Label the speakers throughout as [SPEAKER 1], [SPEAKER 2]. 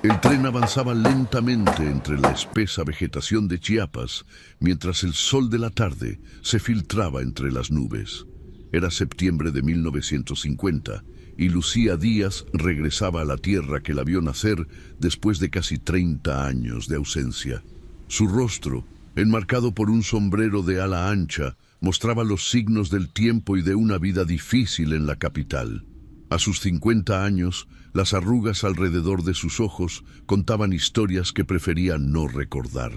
[SPEAKER 1] El tren avanzaba lentamente entre la espesa vegetación de Chiapas, mientras el sol de la tarde se filtraba entre las nubes. Era septiembre de 1950 y Lucía Díaz regresaba a la tierra que la vio nacer después de casi 30 años de ausencia. Su rostro, enmarcado por un sombrero de ala ancha, mostraba los signos del tiempo y de una vida difícil en la capital. A sus 50 años, las arrugas alrededor de sus ojos contaban historias que prefería no recordar.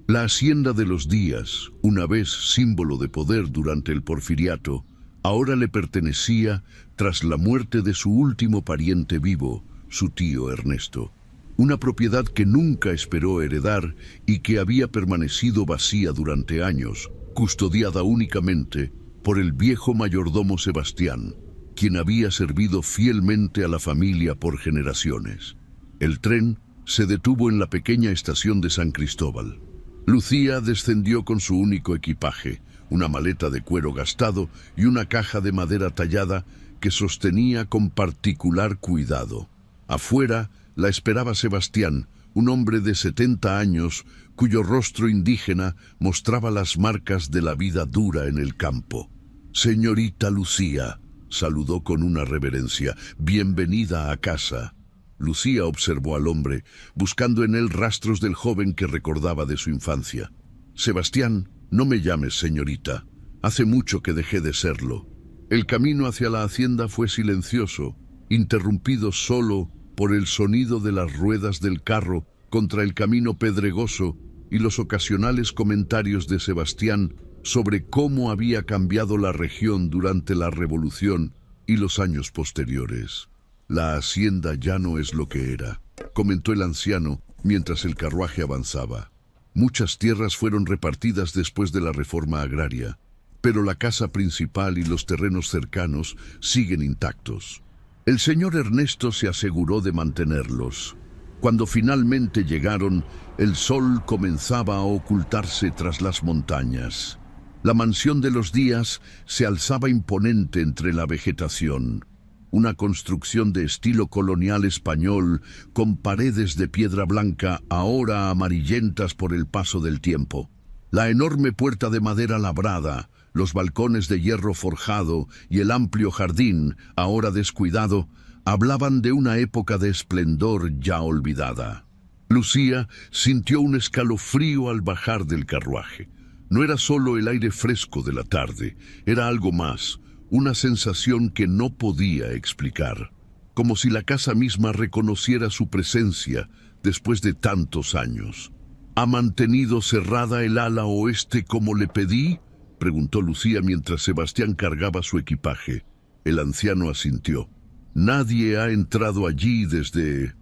[SPEAKER 1] La hacienda de los Díaz, una vez símbolo de poder durante el porfiriato, ahora le pertenecía tras la muerte de su último pariente vivo, su tío Ernesto. Una propiedad que nunca esperó heredar y que había permanecido vacía durante años, custodiada únicamente por el viejo mayordomo Sebastián, quien había servido fielmente a la familia por generaciones. El tren se detuvo en la pequeña estación de San Cristóbal. Lucía descendió con su único equipaje, una maleta de cuero gastado y una caja de madera tallada que sostenía con particular cuidado. Afuera la esperaba Sebastián, un hombre de 70 años cuyo rostro indígena mostraba las marcas de la vida dura en el campo. «Señorita Lucía», saludó con una reverencia, «bienvenida a casa». Lucía observó al hombre, buscando en él rastros del joven que recordaba de su infancia. «Sebastián, no me llames señorita. Hace mucho que dejé de serlo». El camino hacia la hacienda fue silencioso, interrumpido solo por el sonido de las ruedas del carro contra el camino pedregoso y los ocasionales comentarios de Sebastián sobre cómo había cambiado la región durante la Revolución y los años posteriores. «La hacienda ya no es lo que era», comentó el anciano mientras el carruaje avanzaba. «Muchas tierras fueron repartidas después de la reforma agraria, pero la casa principal y los terrenos cercanos siguen intactos. El señor Ernesto se aseguró de mantenerlos. Cuando finalmente llegaron, el sol comenzaba a ocultarse tras las montañas. La mansión de los Díaz se alzaba imponente entre la vegetación, una construcción de estilo colonial español con paredes de piedra blanca ahora amarillentas por el paso del tiempo. La enorme puerta de madera labrada, los balcones de hierro forjado y el amplio jardín, ahora descuidado, hablaban de una época de esplendor ya olvidada. Lucía sintió un escalofrío al bajar del carruaje. No era solo el aire fresco de la tarde, era algo más, una sensación que no podía explicar, como si la casa misma reconociera su presencia después de tantos años. «¿Ha mantenido cerrada el ala oeste como le pedí?», preguntó Lucía mientras Sebastián cargaba su equipaje. El anciano asintió. «Nadie ha entrado allí desde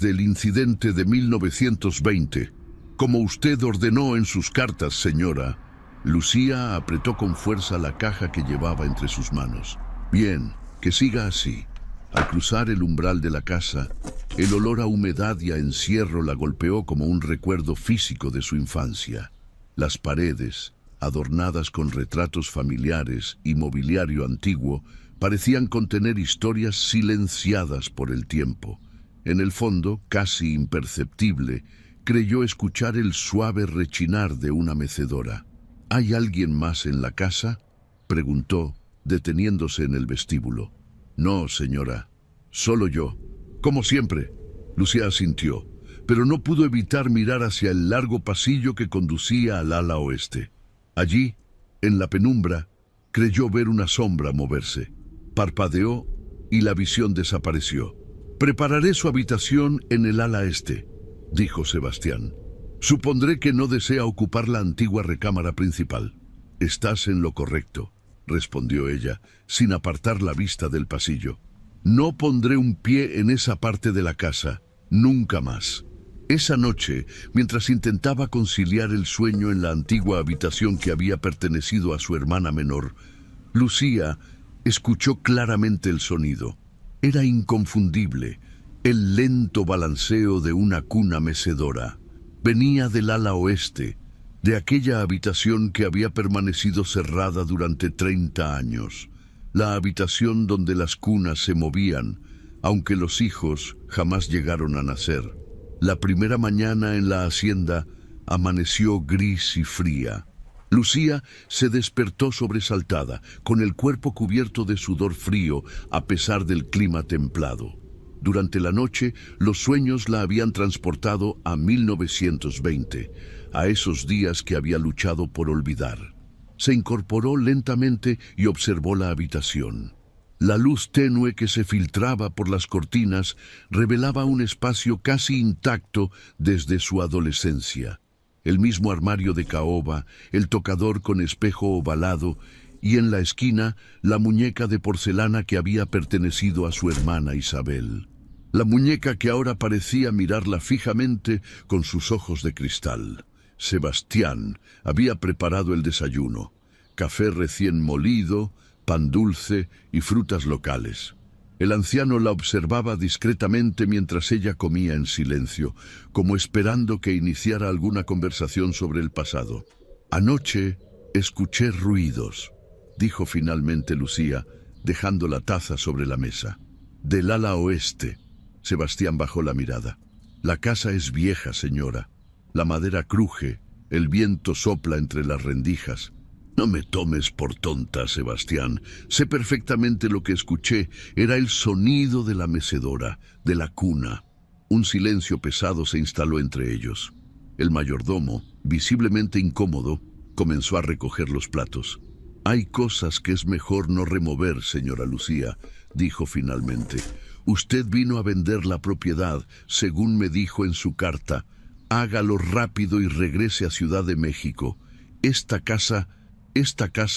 [SPEAKER 1] el incidente de 1920, como usted ordenó en sus cartas, señora». Lucía apretó con fuerza la caja que llevaba entre sus manos. «Bien, que siga así». Al cruzar el umbral de la casa, el olor a humedad y a encierro la golpeó como un recuerdo físico de su infancia. Las paredes, adornadas con retratos familiares y mobiliario antiguo, parecían contener historias silenciadas por el tiempo. En el fondo, casi imperceptible, creyó escuchar el suave rechinar de una mecedora. «¿Hay alguien más en la casa?», preguntó, deteniéndose en el vestíbulo. «No, señora, solo yo». «Como siempre», Lucía asintió, pero no pudo evitar mirar hacia el largo pasillo que conducía al ala oeste. Allí, en la penumbra, creyó ver una sombra moverse. Parpadeó y la visión desapareció. «Prepararé su habitación en el ala este», dijo Sebastián. «Supondré que no desea ocupar la antigua recámara principal». «Estás en lo correcto», respondió ella, sin apartar la vista del pasillo. «No pondré un pie en esa parte de la casa, nunca más». Esa noche, mientras intentaba conciliar el sueño en la antigua habitación que había pertenecido a su hermana menor, Lucía escuchó claramente el sonido. Era inconfundible, el lento balanceo de una cuna mecedora. Venía del ala oeste, de aquella habitación que había permanecido cerrada durante 30 años. La habitación donde las cunas se movían, aunque los hijos jamás llegaron a nacer. La primera mañana en la hacienda amaneció gris y fría. Lucía se despertó sobresaltada, con el cuerpo cubierto de sudor frío a pesar del clima templado. Durante la noche, los sueños la habían transportado a 1920, a esos días que había luchado por olvidar. Se incorporó lentamente y observó la habitación. La luz tenue que se filtraba por las cortinas revelaba un espacio casi intacto desde su adolescencia. El mismo armario de caoba, el tocador con espejo ovalado y en la esquina la muñeca de porcelana que había pertenecido a su hermana Isabel. La muñeca que ahora parecía mirarla fijamente con sus ojos de cristal. Sebastián había preparado el desayuno: café recién molido, pan dulce y frutas locales. El anciano la observaba discretamente mientras ella comía en silencio, como esperando que iniciara alguna conversación sobre el pasado. «Anoche escuché ruidos», dijo finalmente Lucía, dejando la taza sobre la mesa. «Del ala oeste». Sebastián bajó la mirada. «La casa es vieja, señora. La madera cruje, el viento sopla entre las rendijas». «No me tomes por tonta, Sebastián. Sé perfectamente lo que escuché. Era el sonido de la mecedora, de la cuna». Un silencio pesado se instaló entre ellos. El mayordomo, visiblemente incómodo, comenzó a recoger los platos. «Hay cosas que es mejor no remover, señora Lucía», dijo finalmente. «Usted vino a vender la propiedad, según me dijo en su carta. Hágalo rápido y regrese a Ciudad de México. Esta casa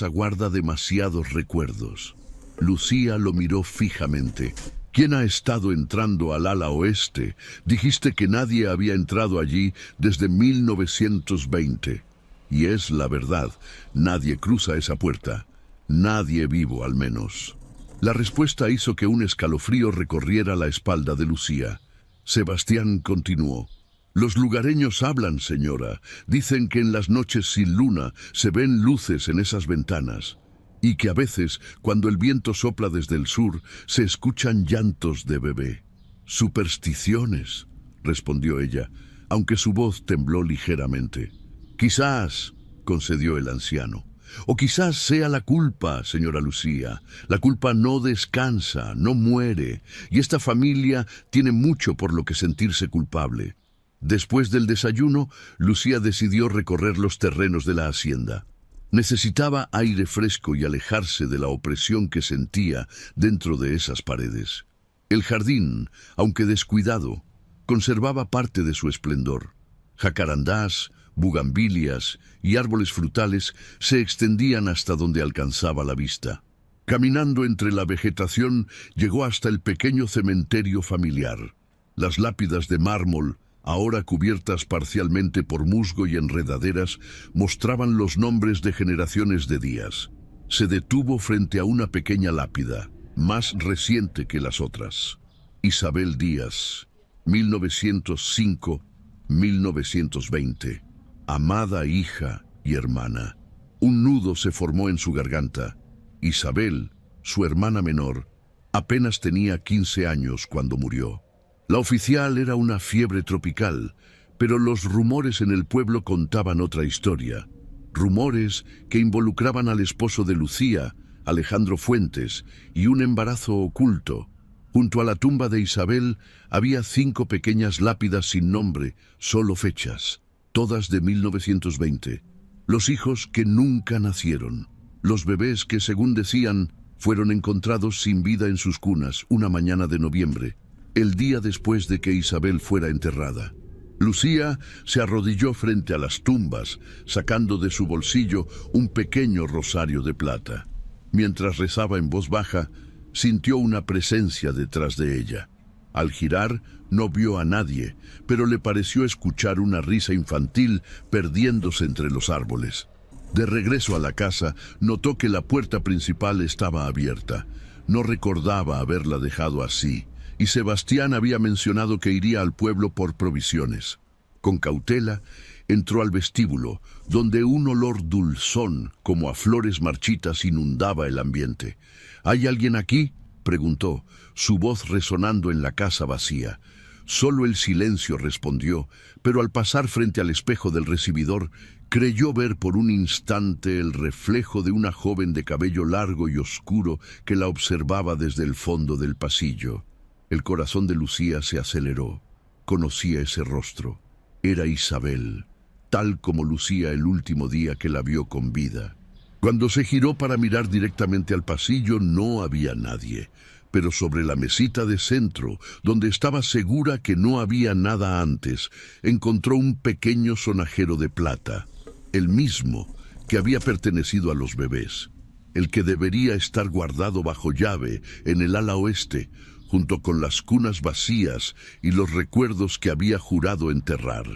[SPEAKER 1] guarda demasiados recuerdos». Lucía lo miró fijamente. «¿Quién ha estado entrando al ala oeste? Dijiste que nadie había entrado allí desde 1920. Y es la verdad, nadie cruza esa puerta. Nadie vivo, al menos». La respuesta hizo que un escalofrío recorriera la espalda de Lucía. Sebastián continuó. «Los lugareños hablan, señora. Dicen que en las noches sin luna se ven luces en esas ventanas. Y que a veces, cuando el viento sopla desde el sur, se escuchan llantos de bebé». «Supersticiones», respondió ella, aunque su voz tembló ligeramente. «Quizás», concedió el anciano. «O quizás sea la culpa, señora Lucía. La culpa no descansa, no muere, y esta familia tiene mucho por lo que sentirse culpable». Después del desayuno, Lucía decidió recorrer los terrenos de la hacienda. Necesitaba aire fresco y alejarse de la opresión que sentía dentro de esas paredes. El jardín, aunque descuidado, conservaba parte de su esplendor. Jacarandás, bugambilias y árboles frutales se extendían hasta donde alcanzaba la vista. Caminando entre la vegetación, llegó hasta el pequeño cementerio familiar. Las lápidas de mármol, ahora cubiertas parcialmente por musgo y enredaderas, mostraban los nombres de generaciones de Díaz. Se detuvo frente a una pequeña lápida, más reciente que las otras. Isabel Díaz, 1905-1920. Amada hija y hermana. Un nudo se formó en su garganta. Isabel, su hermana menor, apenas tenía 15 años cuando murió. La oficial era una fiebre tropical, pero los rumores en el pueblo contaban otra historia. Rumores que involucraban al esposo de Lucía, Alejandro Fuentes, y un embarazo oculto. Junto a la tumba de Isabel había 5 pequeñas lápidas sin nombre, solo fechas, todas de 1920. Los hijos que nunca nacieron. Los bebés que, según decían, fueron encontrados sin vida en sus cunas una mañana de noviembre, el día después de que Isabel fuera enterrada. Lucía se arrodilló frente a las tumbas, sacando de su bolsillo un pequeño rosario de plata. Mientras rezaba en voz baja, sintió una presencia detrás de ella. Al girar, no vio a nadie, pero le pareció escuchar una risa infantil perdiéndose entre los árboles. De regreso a la casa, notó que la puerta principal estaba abierta. No recordaba haberla dejado así, y Sebastián había mencionado que iría al pueblo por provisiones. Con cautela, entró al vestíbulo, donde un olor dulzón, como a flores marchitas, inundaba el ambiente. «¿Hay alguien aquí?», preguntó, su voz resonando en la casa vacía. Solo el silencio respondió, pero al pasar frente al espejo del recibidor, creyó ver por un instante el reflejo de una joven de cabello largo y oscuro que la observaba desde el fondo del pasillo. El corazón de Lucía se aceleró. Conocía ese rostro. Era Isabel, tal como lucía el último día que la vio con vida. Cuando se giró para mirar directamente al pasillo, no había nadie. Pero sobre la mesita de centro, donde estaba segura que no había nada antes, encontró un pequeño sonajero de plata, el mismo que había pertenecido a los bebés, el que debería estar guardado bajo llave en el ala oeste, junto con las cunas vacías y los recuerdos que había jurado enterrar.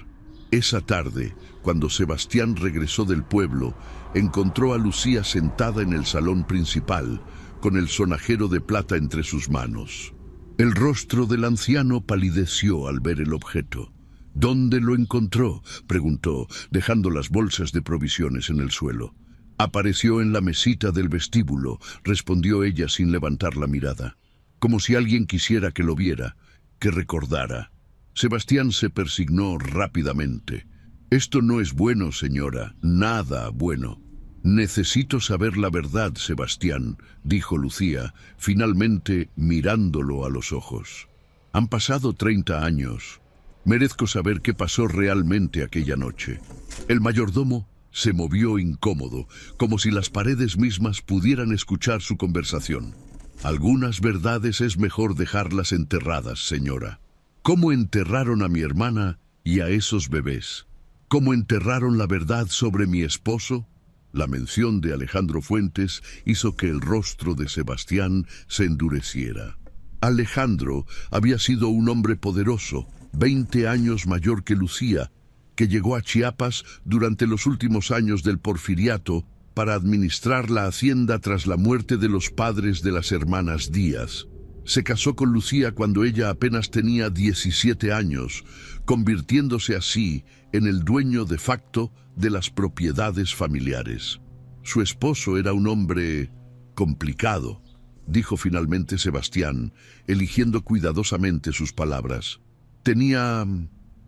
[SPEAKER 1] Esa tarde, cuando Sebastián regresó del pueblo, encontró a Lucía sentada en el salón principal, con el sonajero de plata entre sus manos. El rostro del anciano palideció al ver el objeto. ¿Dónde lo encontró?, preguntó, dejando las bolsas de provisiones en el suelo. Apareció en la mesita del vestíbulo, respondió ella sin levantar la mirada, como si alguien quisiera que lo viera, que recordara. Sebastián se persignó rápidamente. «Esto no es bueno, señora, nada bueno». «Necesito saber la verdad, Sebastián», dijo Lucía, finalmente mirándolo a los ojos. «Han pasado 30 años. Merezco saber qué pasó realmente aquella noche». El mayordomo se movió incómodo, como si las paredes mismas pudieran escuchar su conversación. «Algunas verdades es mejor dejarlas enterradas, señora. ¿Cómo enterraron a mi hermana y a esos bebés? ¿Cómo enterraron la verdad sobre mi esposo?» La mención de Alejandro Fuentes hizo que el rostro de Sebastián se endureciera. Alejandro había sido un hombre poderoso, 20 años mayor que Lucía, que llegó a Chiapas durante los últimos años del Porfiriato para administrar la hacienda tras la muerte de los padres de las hermanas Díaz. Se casó con Lucía cuando ella apenas tenía 17 años, convirtiéndose así en el dueño de facto de las propiedades familiares. Su esposo era un hombre complicado, dijo finalmente Sebastián, eligiendo cuidadosamente sus palabras. Tenía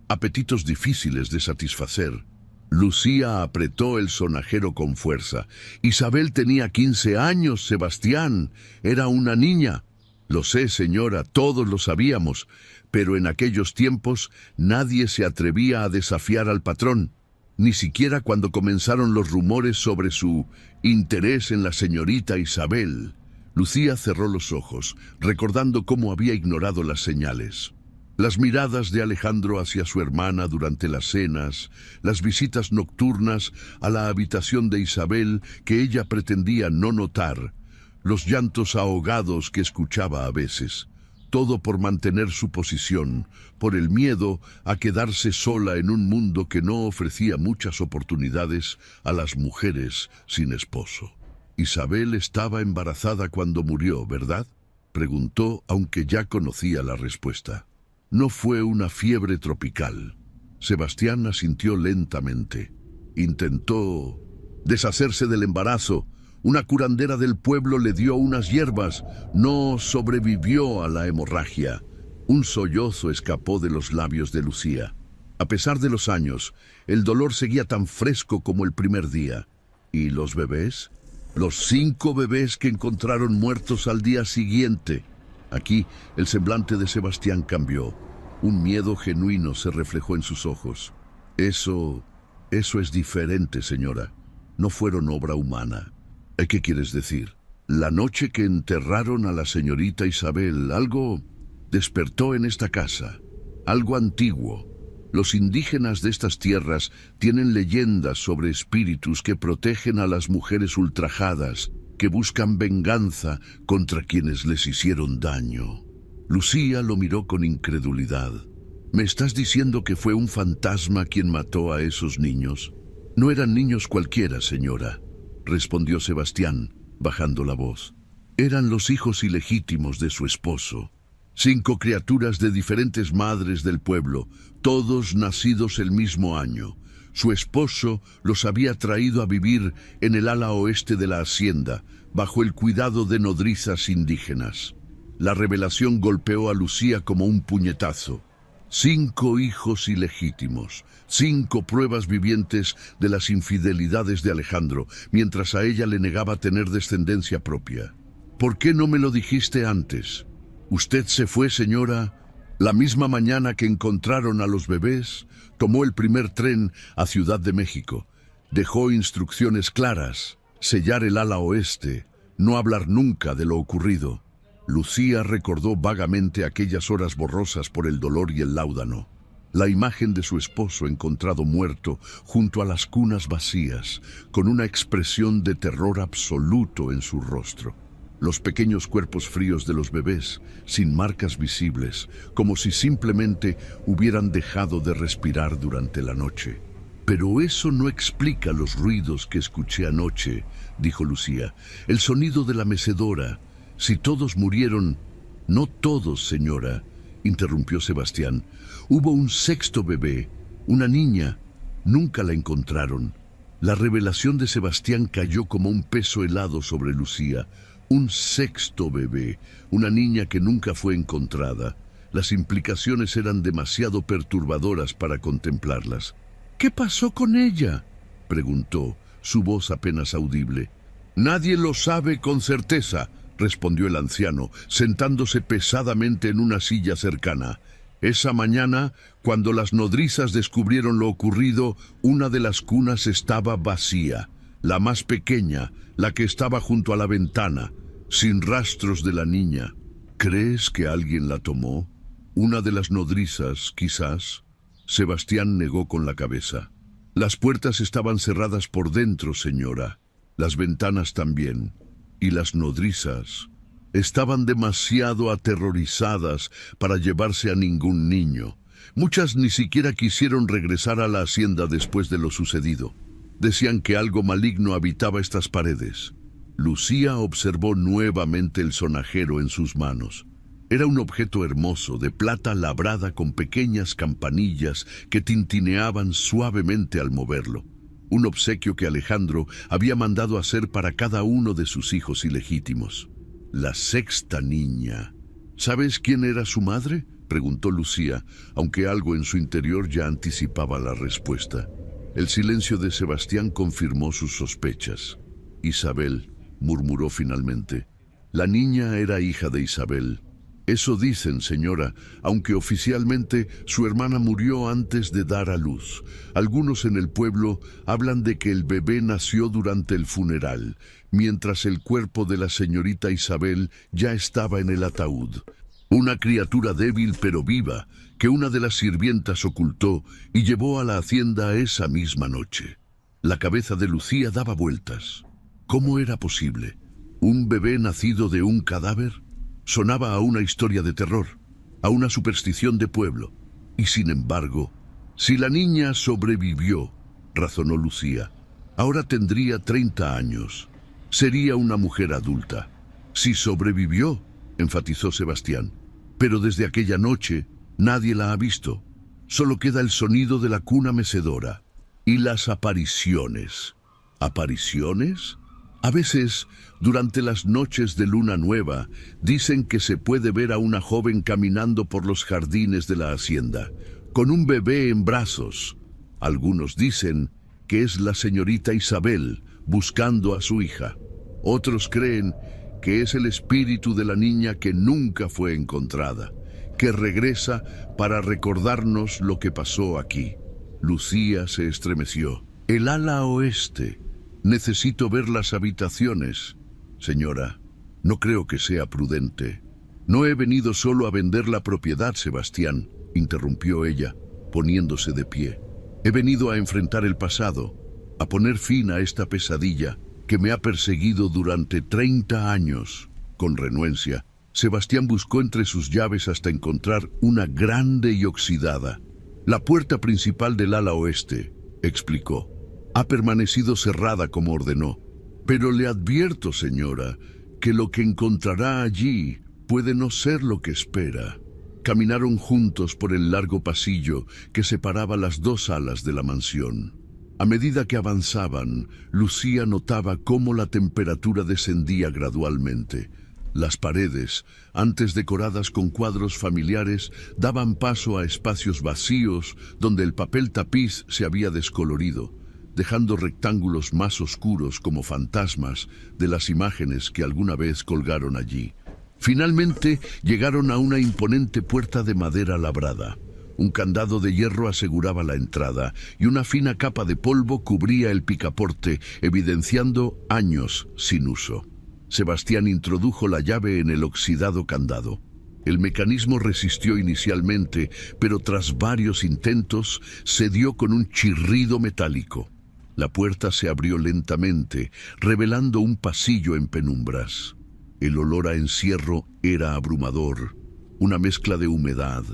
[SPEAKER 1] apetitos difíciles de satisfacer. Lucía apretó el sonajero con fuerza. Isabel tenía 15 años, Sebastián. Era una niña. Lo sé, señora, todos lo sabíamos, pero en aquellos tiempos nadie se atrevía a desafiar al patrón, ni siquiera cuando comenzaron los rumores sobre su interés en la señorita Isabel. Lucía cerró los ojos, recordando cómo había ignorado las señales. Las miradas de Alejandro hacia su hermana durante las cenas, las visitas nocturnas a la habitación de Isabel que ella pretendía no notar, los llantos ahogados que escuchaba a veces, todo por mantener su posición, por el miedo a quedarse sola en un mundo que no ofrecía muchas oportunidades a las mujeres sin esposo. Isabel estaba embarazada cuando murió, ¿verdad?, preguntó, aunque ya conocía la respuesta. No fue una fiebre tropical. Sebastián asintió lentamente. Intentó deshacerse del embarazo. Una curandera del pueblo le dio unas hierbas. No sobrevivió a la hemorragia. Un sollozo escapó de los labios de Lucía. A pesar de los años, el dolor seguía tan fresco como el primer día. ¿Y los bebés? Los 5 bebés que encontraron muertos al día siguiente. Aquí el semblante de Sebastián cambió. Un miedo genuino se reflejó en sus ojos. Eso es diferente, señora. No fueron obra humana. ¿Qué quieres decir? La noche que enterraron a la señorita Isabel, algo despertó en esta casa, algo antiguo. Los indígenas de estas tierras tienen leyendas sobre espíritus que protegen a las mujeres ultrajadas, que buscan venganza contra quienes les hicieron daño. Lucía lo miró con incredulidad. ¿Me estás diciendo que fue un fantasma quien mató a esos niños? No eran niños cualquiera, señora, respondió Sebastián, bajando la voz. Eran los hijos ilegítimos de su esposo. 5 criaturas de diferentes madres del pueblo, todos nacidos el mismo año. Su esposo los había traído a vivir en el ala oeste de la hacienda, bajo el cuidado de nodrizas indígenas. La revelación golpeó a Lucía como un puñetazo. 5 hijos ilegítimos, 5 pruebas vivientes de las infidelidades de Alejandro, mientras a ella le negaba tener descendencia propia. ¿Por qué no me lo dijiste antes? Usted se fue, señora, la misma mañana que encontraron a los bebés, tomó el primer tren a Ciudad de México. Dejó instrucciones claras: sellar el ala oeste, no hablar nunca de lo ocurrido. Lucía recordó vagamente aquellas horas borrosas por el dolor y el láudano. La imagen de su esposo encontrado muerto junto a las cunas vacías, con una expresión de terror absoluto en su rostro. Los pequeños cuerpos fríos de los bebés, sin marcas visibles, como si simplemente hubieran dejado de respirar durante la noche. «Pero eso no explica los ruidos que escuché anoche», dijo Lucía. «El sonido de la mecedora. Si todos murieron...» «No todos, señora», interrumpió Sebastián. «Hubo un 6º bebé, una niña. Nunca la encontraron». La revelación de Sebastián cayó como un peso helado sobre Lucía. Un 6º bebé, una niña que nunca fue encontrada. Las implicaciones eran demasiado perturbadoras para contemplarlas. «¿Qué pasó con ella?», preguntó, su voz apenas audible. «Nadie lo sabe con certeza», respondió el anciano, sentándose pesadamente en una silla cercana. Esa mañana, cuando las nodrizas descubrieron lo ocurrido, una de las cunas estaba vacía, la más pequeña, la que estaba junto a la ventana, sin rastros de la niña. «¿Crees que alguien la tomó? Una de las nodrizas, quizás». Sebastián negó con la cabeza. «Las puertas estaban cerradas por dentro, señora. Las ventanas también. Y las nodrizas estaban demasiado aterrorizadas para llevarse a ningún niño. Muchas ni siquiera quisieron regresar a la hacienda después de lo sucedido. Decían que algo maligno habitaba estas paredes». Lucía observó nuevamente el sonajero en sus manos. Era un objeto hermoso, de plata labrada con pequeñas campanillas que tintineaban suavemente al moverlo. Un obsequio que Alejandro había mandado hacer para cada uno de sus hijos ilegítimos. La 6ª niña. «¿Sabes quién era su madre?», preguntó Lucía, aunque algo en su interior ya anticipaba la respuesta. El silencio de Sebastián confirmó sus sospechas. «Isabel», murmuró finalmente. «La niña era hija de Isabel». «Eso dicen, señora, aunque oficialmente su hermana murió antes de dar a luz. Algunos en el pueblo hablan de que el bebé nació durante el funeral, mientras el cuerpo de la señorita Isabel ya estaba en el ataúd. Una criatura débil pero viva, que una de las sirvientas ocultó y llevó a la hacienda esa misma noche». La cabeza de Lucía daba vueltas. ¿Cómo era posible? ¿Un bebé nacido de un cadáver? Sonaba a una historia de terror, a una superstición de pueblo. Y sin embargo, si la niña sobrevivió, razonó Lucía, ahora tendría 30 años. Sería una mujer adulta. Si sobrevivió, enfatizó Sebastián. Pero desde aquella noche nadie la ha visto. Solo queda el sonido de la cuna mecedora. Y las apariciones. ¿Apariciones? A veces, durante las noches de luna nueva, dicen que se puede ver a una joven caminando por los jardines de la hacienda, con un bebé en brazos. Algunos dicen que es la señorita Isabel buscando a su hija. Otros creen que es el espíritu de la niña que nunca fue encontrada, que regresa para recordarnos lo que pasó aquí. Lucía se estremeció. «El ala oeste. Necesito ver las habitaciones». «Señora, no creo que sea prudente». «No he venido solo a vender la propiedad, Sebastián», interrumpió ella, poniéndose de pie. «He venido a enfrentar el pasado, a poner fin a esta pesadilla que me ha perseguido durante 30 años». Con renuencia, Sebastián buscó entre sus llaves hasta encontrar una grande y oxidada. «La puerta principal del ala oeste», explicó. «Ha permanecido cerrada como ordenó. Pero le advierto, señora, que lo que encontrará allí puede no ser lo que espera». Caminaron juntos por el largo pasillo que separaba las 2 alas de la mansión. A medida que avanzaban, Lucía notaba cómo la temperatura descendía gradualmente. Las paredes, antes decoradas con cuadros familiares, daban paso a espacios vacíos donde el papel tapiz se había descolorido, dejando rectángulos más oscuros como fantasmas de las imágenes que alguna vez colgaron allí. Finalmente llegaron a una imponente puerta de madera labrada. Un candado de hierro aseguraba la entrada y una fina capa de polvo cubría el picaporte, evidenciando años sin uso. Sebastián introdujo la llave en el oxidado candado. El mecanismo resistió inicialmente, pero tras varios intentos cedió con un chirrido metálico. La puerta se abrió lentamente, revelando un pasillo en penumbras. El olor a encierro era abrumador, una mezcla de humedad,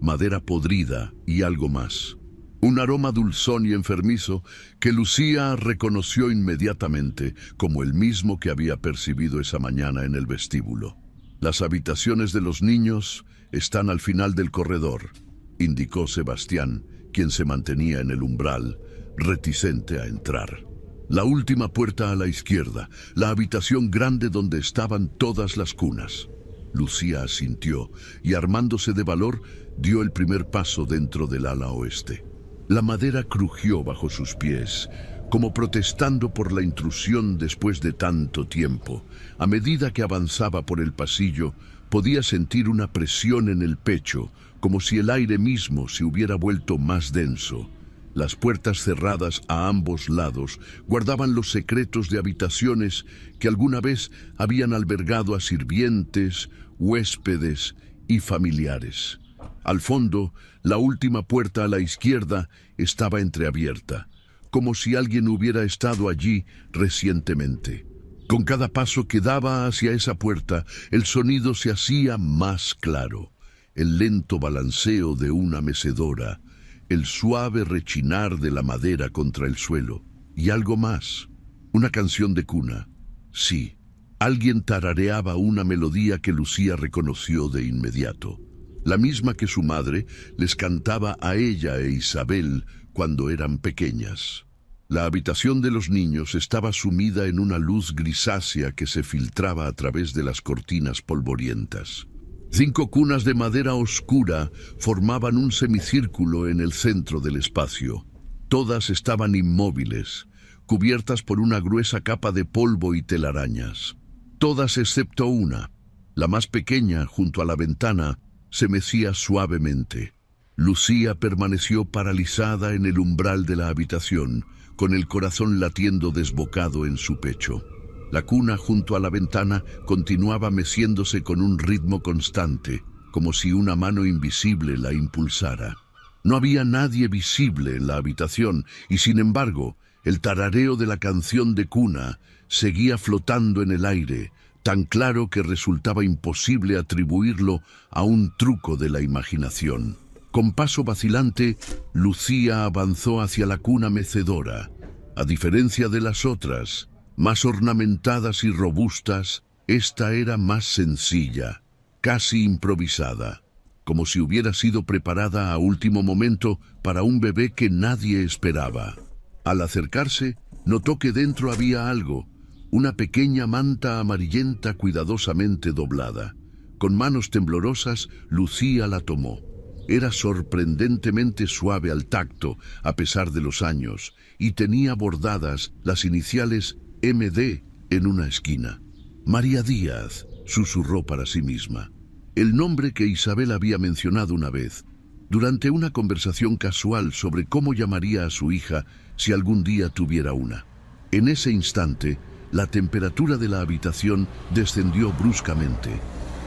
[SPEAKER 1] madera podrida y algo más. Un aroma dulzón y enfermizo que Lucía reconoció inmediatamente como el mismo que había percibido esa mañana en el vestíbulo. Las habitaciones de los niños están al final del corredor, indicó Sebastián, quien se mantenía en el umbral, reticente a entrar. La última puerta a la izquierda, la habitación grande donde estaban todas las cunas. Lucía asintió y, armándose de valor, dio el primer paso dentro del ala oeste. La madera crujió bajo sus pies, como protestando por la intrusión después de tanto tiempo. A medida que avanzaba por el pasillo, podía sentir una presión en el pecho, como si el aire mismo se hubiera vuelto más denso. Las puertas cerradas a ambos lados guardaban los secretos de habitaciones que alguna vez habían albergado a sirvientes, huéspedes y familiares. Al fondo, la última puerta a la izquierda estaba entreabierta, como si alguien hubiera estado allí recientemente. Con cada paso que daba hacia esa puerta, el sonido se hacía más claro. El lento balanceo de una mecedora, el suave rechinar de la madera contra el suelo, y algo más. Una canción de cuna. Sí, alguien tarareaba una melodía que Lucía reconoció de inmediato. La misma que su madre les cantaba a ella e Isabel cuando eran pequeñas. La habitación de los niños estaba sumida en una luz grisácea que se filtraba a través de las cortinas polvorientas. 5 cunas de madera oscura formaban un semicírculo en el centro del espacio. Todas estaban inmóviles, cubiertas por una gruesa capa de polvo y telarañas. Todas excepto una, la más pequeña, junto a la ventana, se mecía suavemente. Lucía permaneció paralizada en el umbral de la habitación, con el corazón latiendo desbocado en su pecho. La cuna junto a la ventana continuaba meciéndose con un ritmo constante, como si una mano invisible la impulsara. No había nadie visible en la habitación y, sin embargo, el tarareo de la canción de cuna seguía flotando en el aire, tan claro que resultaba imposible atribuirlo a un truco de la imaginación. Con paso vacilante, Lucía avanzó hacia la cuna mecedora. A diferencia de las otras, más ornamentadas y robustas, esta era más sencilla, casi improvisada, como si hubiera sido preparada a último momento para un bebé que nadie esperaba. Al acercarse, notó que dentro había algo, una pequeña manta amarillenta cuidadosamente doblada. Con manos temblorosas, Lucía la tomó. Era sorprendentemente suave al tacto, a pesar de los años, y tenía bordadas las iniciales MD en una esquina. María Díaz, susurró para sí misma. El nombre que Isabel había mencionado una vez, durante una conversación casual sobre cómo llamaría a su hija si algún día tuviera una. En ese instante, la temperatura de la habitación descendió bruscamente.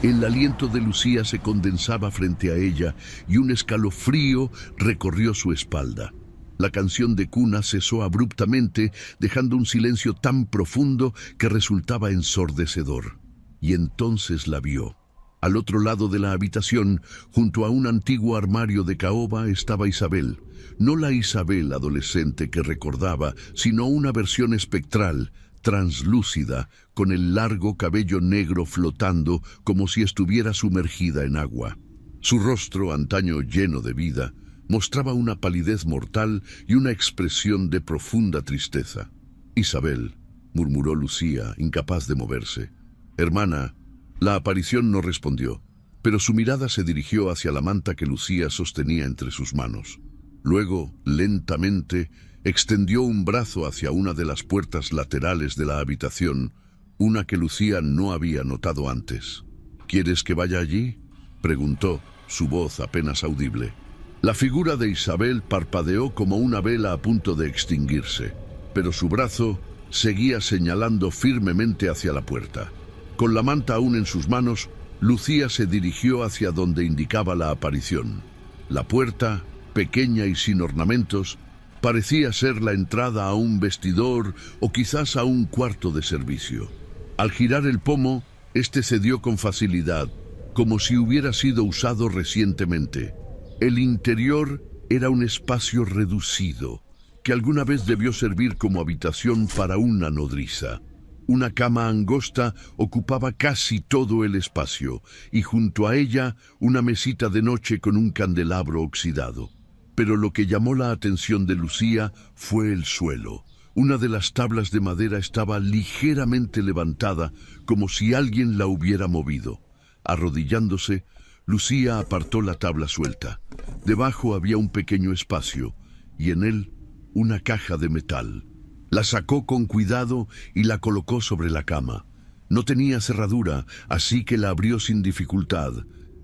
[SPEAKER 1] El aliento de Lucía se condensaba frente a ella y un escalofrío recorrió su espalda. La canción de cuna cesó abruptamente, dejando un silencio tan profundo que resultaba ensordecedor. Y entonces la vio. Al otro lado de la habitación, junto a un antiguo armario de caoba, estaba Isabel. No la Isabel adolescente que recordaba, sino una versión espectral, translúcida, con el largo cabello negro flotando como si estuviera sumergida en agua. Su rostro, antaño lleno de vida, mostraba una palidez mortal y una expresión de profunda tristeza. «Isabel», murmuró Lucía, incapaz de moverse. «Hermana, La aparición no respondió, pero su mirada se dirigió hacia la manta que Lucía sostenía entre sus manos. Luego, lentamente, extendió un brazo hacia una de las puertas laterales de la habitación, una que Lucía no había notado antes. ¿Quieres que vaya allí?, preguntó, su voz apenas audible. La figura de Isabel parpadeó como una vela a punto de extinguirse, pero su brazo seguía señalando firmemente hacia la puerta. Con la manta aún en sus manos, Lucía se dirigió hacia donde indicaba la aparición. La puerta, pequeña y sin ornamentos, parecía ser la entrada a un vestidor o quizás a un cuarto de servicio. Al girar el pomo, este cedió con facilidad, como si hubiera sido usado recientemente. El interior era un espacio reducido, que alguna vez debió servir como habitación para una nodriza. Una cama angosta ocupaba casi todo el espacio, y junto a ella una mesita de noche con un candelabro oxidado. Pero lo que llamó la atención de Lucía fue el suelo. Una de las tablas de madera estaba ligeramente levantada, como si alguien la hubiera movido. Arrodillándose, Lucía apartó la tabla suelta. Debajo había un pequeño espacio, y en él una caja de metal. La sacó con cuidado y la colocó sobre la cama. No tenía cerradura, así que la abrió sin dificultad.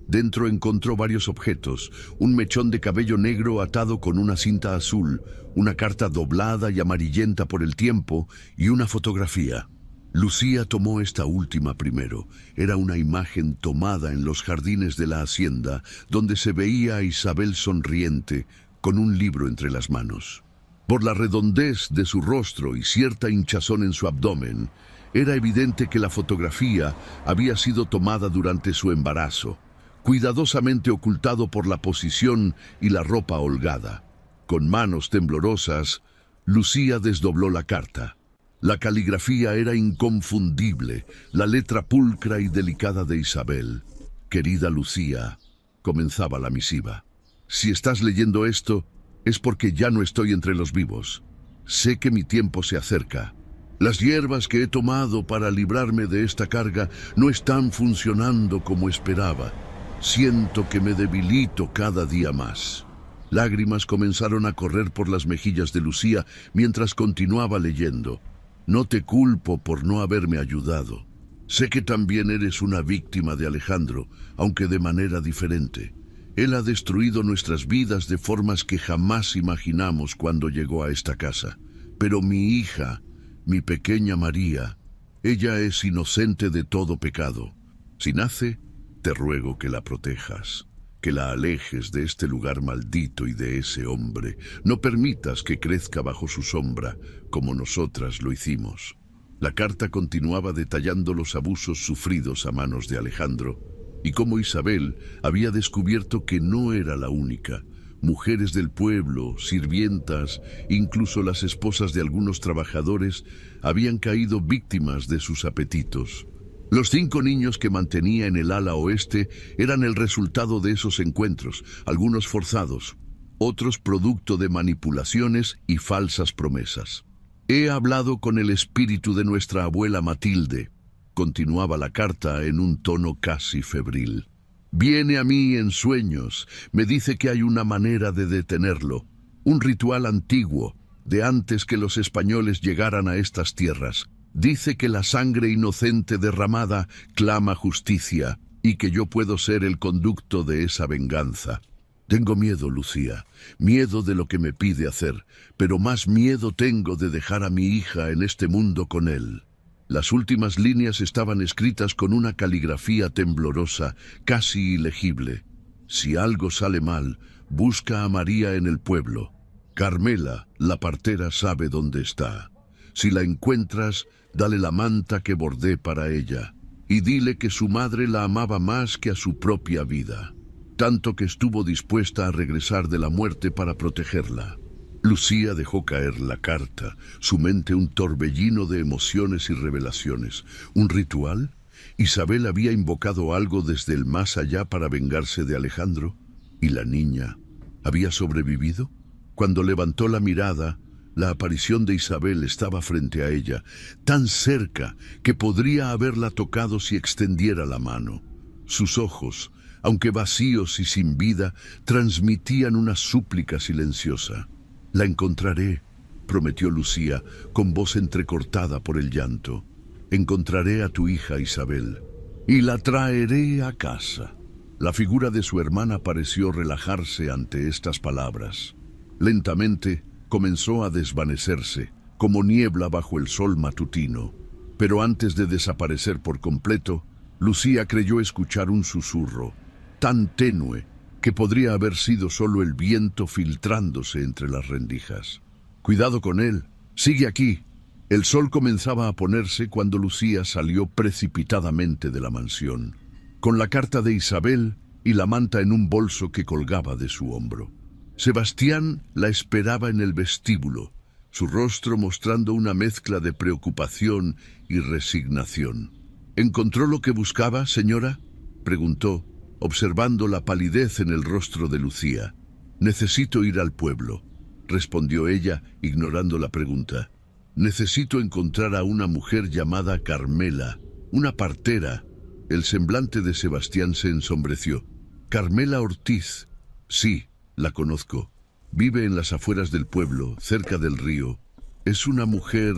[SPEAKER 1] Dentro encontró varios objetos: un mechón de cabello negro atado con una cinta azul, una carta doblada y amarillenta por el tiempo y una fotografía. Lucía tomó esta última primero. Era una imagen tomada en los jardines de la hacienda, donde se veía a Isabel sonriente, con un libro entre las manos. Por la redondez de su rostro y cierta hinchazón en su abdomen, era evidente que la fotografía había sido tomada durante su embarazo, cuidadosamente ocultado por la posición y la ropa holgada. Con manos temblorosas, Lucía desdobló la carta. La caligrafía era inconfundible, la letra pulcra y delicada de Isabel. «Querida Lucía», comenzaba la misiva, «si estás leyendo esto, es porque ya no estoy entre los vivos. Sé que mi tiempo se acerca. Las hierbas que he tomado para librarme de esta carga no están funcionando como esperaba. Siento que me debilito cada día más». Lágrimas comenzaron a correr por las mejillas de Lucía mientras continuaba leyendo. «No te culpo por no haberme ayudado. Sé que también eres una víctima de Alejandro, aunque de manera diferente. Él ha destruido nuestras vidas de formas que jamás imaginamos cuando llegó a esta casa. Pero mi hija, mi pequeña María, ella es inocente de todo pecado. Si nace, te ruego que la protejas, que la alejes de este lugar maldito y de ese hombre. No permitas que crezca bajo su sombra, como nosotras lo hicimos». La carta continuaba detallando los abusos sufridos a manos de Alejandro, y cómo Isabel había descubierto que no era la única. Mujeres del pueblo, sirvientas, incluso las esposas de algunos trabajadores, habían caído víctimas de sus apetitos. Los 5 niños que mantenía en el ala oeste eran el resultado de esos encuentros, algunos forzados, otros producto de manipulaciones y falsas promesas. «He hablado con el espíritu de nuestra abuela Matilde», continuaba la carta en un tono casi febril. «Viene a mí en sueños, me dice que hay una manera de detenerlo, un ritual antiguo, de antes que los españoles llegaran a estas tierras. Dice que la sangre inocente derramada clama justicia y que yo puedo ser el conducto de esa venganza. Tengo miedo, Lucía, miedo de lo que me pide hacer, pero más miedo tengo de dejar a mi hija en este mundo con él». Las últimas líneas estaban escritas con una caligrafía temblorosa, casi ilegible. «Si algo sale mal, busca a María en el pueblo. Carmela, la partera, sabe dónde está. Si la encuentras, dale la manta que bordé para ella, y dile que su madre la amaba más que a su propia vida, tanto que estuvo dispuesta a regresar de la muerte para protegerla». Lucía dejó caer la carta, su mente un torbellino de emociones y revelaciones. ¿Un ritual? ¿Isabel había invocado algo desde el más allá para vengarse de Alejandro? ¿Y la niña había sobrevivido? Cuando levantó la mirada, La aparición de Isabel estaba frente a ella, tan cerca que podría haberla tocado si extendiera la mano. Sus ojos, aunque vacíos y sin vida, transmitían una súplica silenciosa. «La encontraré», prometió Lucía, con voz entrecortada por el llanto. «Encontraré a tu hija Isabel y la traeré a casa». La figura de su hermana pareció relajarse ante estas palabras. Lentamente comenzó a desvanecerse, como niebla bajo el sol matutino. Pero antes de desaparecer por completo, Lucía creyó escuchar un susurro, tan tenue que podría haber sido solo el viento filtrándose entre las rendijas. «Cuidado con él, sigue aquí». El sol comenzaba a ponerse cuando Lucía salió precipitadamente de la mansión, con la carta de Isabel y la manta en un bolso que colgaba de su hombro. Sebastián la esperaba en el vestíbulo, su rostro mostrando una mezcla de preocupación y resignación. «¿Encontró lo que buscaba, señora?», preguntó, observando la palidez en el rostro de Lucía. «Necesito ir al pueblo», respondió ella, ignorando la pregunta. «Necesito encontrar a una mujer llamada Carmela, una partera». El semblante de Sebastián se ensombreció. «Carmela Ortiz». «Sí, la conozco. Vive en las afueras del pueblo, cerca del río. Es una mujer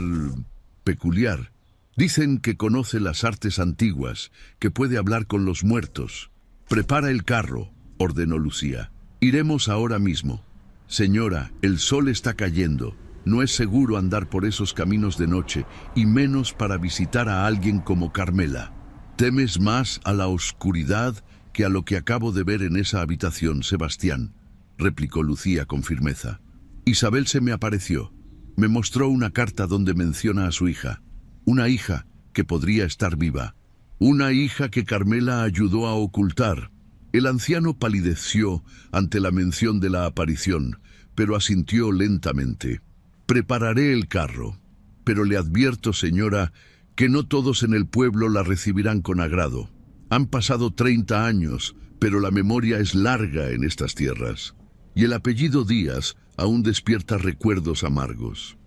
[SPEAKER 1] peculiar. Dicen que conoce las artes antiguas, que puede hablar con los muertos». «Prepara el carro», ordenó Lucía. «Iremos ahora mismo». «Señora, el sol está cayendo. No es seguro andar por esos caminos de noche, y menos para visitar a alguien como Carmela». «Temes más a la oscuridad que a lo que acabo de ver en esa habitación, Sebastián», replicó Lucía con firmeza. «Isabel se me apareció. Me mostró una carta donde menciona a su hija. Una hija que podría estar viva. Una hija que Carmela ayudó a ocultar». El anciano palideció ante la mención de la aparición, pero asintió lentamente. «Prepararé el carro, pero le advierto, señora, que no todos en el pueblo la recibirán con agrado. Han pasado 30 años, pero la memoria es larga en estas tierras, y el apellido Díaz aún despierta recuerdos amargos».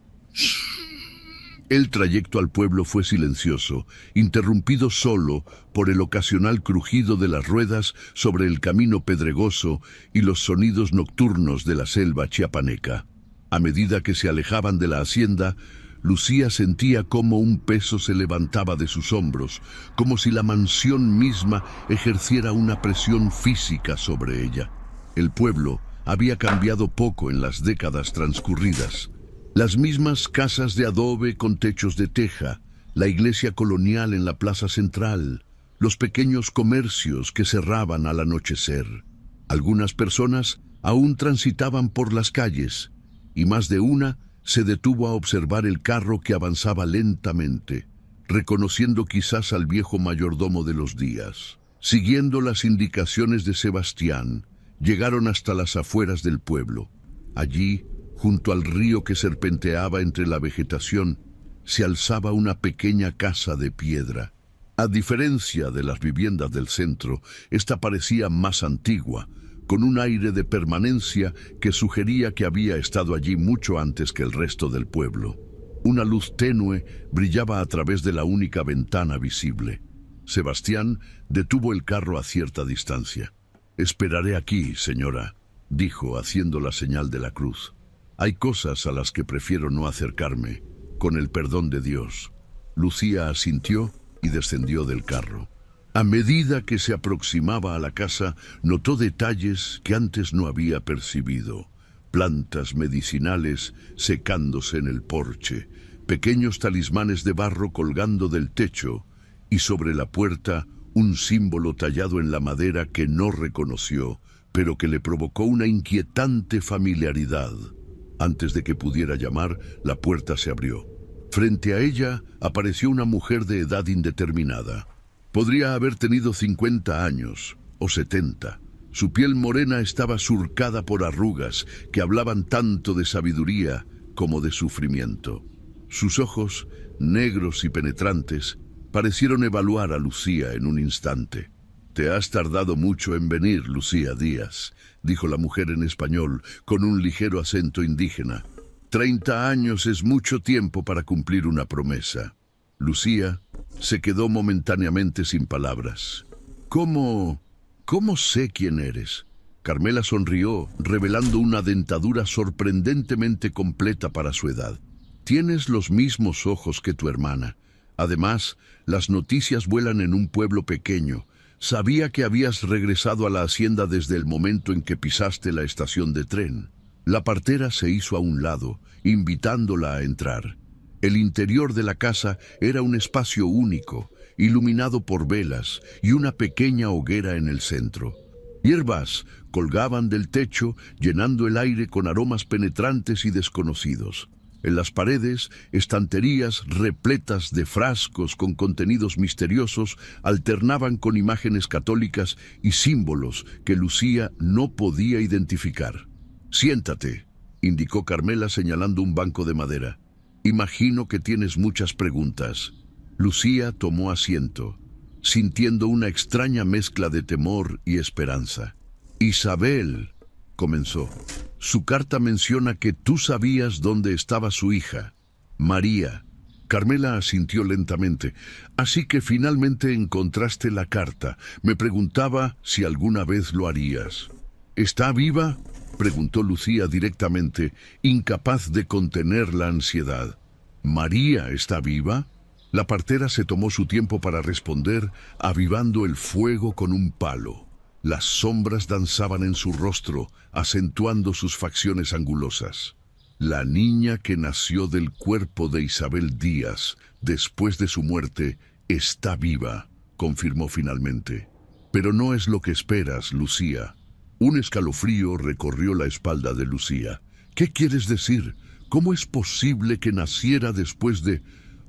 [SPEAKER 1] El trayecto al pueblo fue silencioso, interrumpido solo por el ocasional crujido de las ruedas sobre el camino pedregoso y los sonidos nocturnos de la selva chiapaneca. A medida que se alejaban de la hacienda, Lucía sentía cómo un peso se levantaba de sus hombros, como si la mansión misma ejerciera una presión física sobre ella. El pueblo había cambiado poco en las décadas transcurridas. Las mismas casas de adobe con techos de teja, la iglesia colonial en la plaza central, los pequeños comercios que cerraban al anochecer. Algunas personas aún transitaban por las calles, y más de una se detuvo a observar el carro que avanzaba lentamente, reconociendo quizás al viejo mayordomo de los Díaz. Siguiendo las indicaciones de Sebastián, llegaron hasta las afueras del pueblo. Allí, junto al río que serpenteaba entre la vegetación, se alzaba una pequeña casa de piedra. A diferencia de las viviendas del centro, esta parecía más antigua, con un aire de permanencia que sugería que había estado allí mucho antes que el resto del pueblo. Una luz tenue brillaba a través de la única ventana visible. Sebastián detuvo el carro a cierta distancia. «Esperaré aquí, señora», dijo, haciendo la señal de la cruz. «Hay cosas a las que prefiero no acercarme, con el perdón de Dios». Lucía asintió y descendió del carro. A medida que se aproximaba a la casa, notó detalles que antes no había percibido. Plantas medicinales secándose en el porche, pequeños talismanes de barro colgando del techo, y sobre la puerta un símbolo tallado en la madera que no reconoció, pero que le provocó una inquietante familiaridad. Antes de que pudiera llamar, la puerta se abrió. Frente a ella apareció una mujer de edad indeterminada. Podría haber tenido 50 años o 70. Su piel morena estaba surcada por arrugas que hablaban tanto de sabiduría como de sufrimiento. Sus ojos, negros y penetrantes, parecieron evaluar a Lucía en un instante. «Te has tardado mucho en venir, Lucía Díaz», dijo la mujer en español, con un ligero acento indígena. 30 años es mucho tiempo para cumplir una promesa. Lucía se quedó momentáneamente sin palabras. ¿Cómo sé quién eres? Carmela sonrió, revelando una dentadura sorprendentemente completa para su edad. Tienes los mismos ojos que tu hermana. Además, las noticias vuelan en un pueblo pequeño. Sabía que habías regresado a la hacienda desde el momento en que pisaste la estación de tren. La partera se hizo a un lado, invitándola a entrar. El interior de la casa era un espacio único, iluminado por velas y una pequeña hoguera en el centro. Hierbas colgaban del techo, llenando el aire con aromas penetrantes y desconocidos. En las paredes, estanterías repletas de frascos con contenidos misteriosos alternaban con imágenes católicas y símbolos que Lucía no podía identificar. «Siéntate», indicó Carmela señalando un banco de madera. «Imagino que tienes muchas preguntas». Lucía tomó asiento, sintiendo una extraña mezcla de temor y esperanza. «Isabel», comenzó. «Su carta menciona que tú sabías dónde estaba su hija, María». Carmela asintió lentamente. «Así que finalmente encontraste la carta. Me preguntaba si alguna vez lo harías». «¿Está viva?», preguntó Lucía directamente, incapaz de contener la ansiedad. «¿María está viva?». La partera se tomó su tiempo para responder, avivando el fuego con un palo. Las sombras danzaban en su rostro, acentuando sus facciones angulosas. «La niña que nació del cuerpo de Isabel Díaz, después de su muerte, está viva», confirmó finalmente. «Pero no es lo que esperas, Lucía». Un escalofrío recorrió la espalda de Lucía. «¿Qué quieres decir? ¿Cómo es posible que naciera después de...?»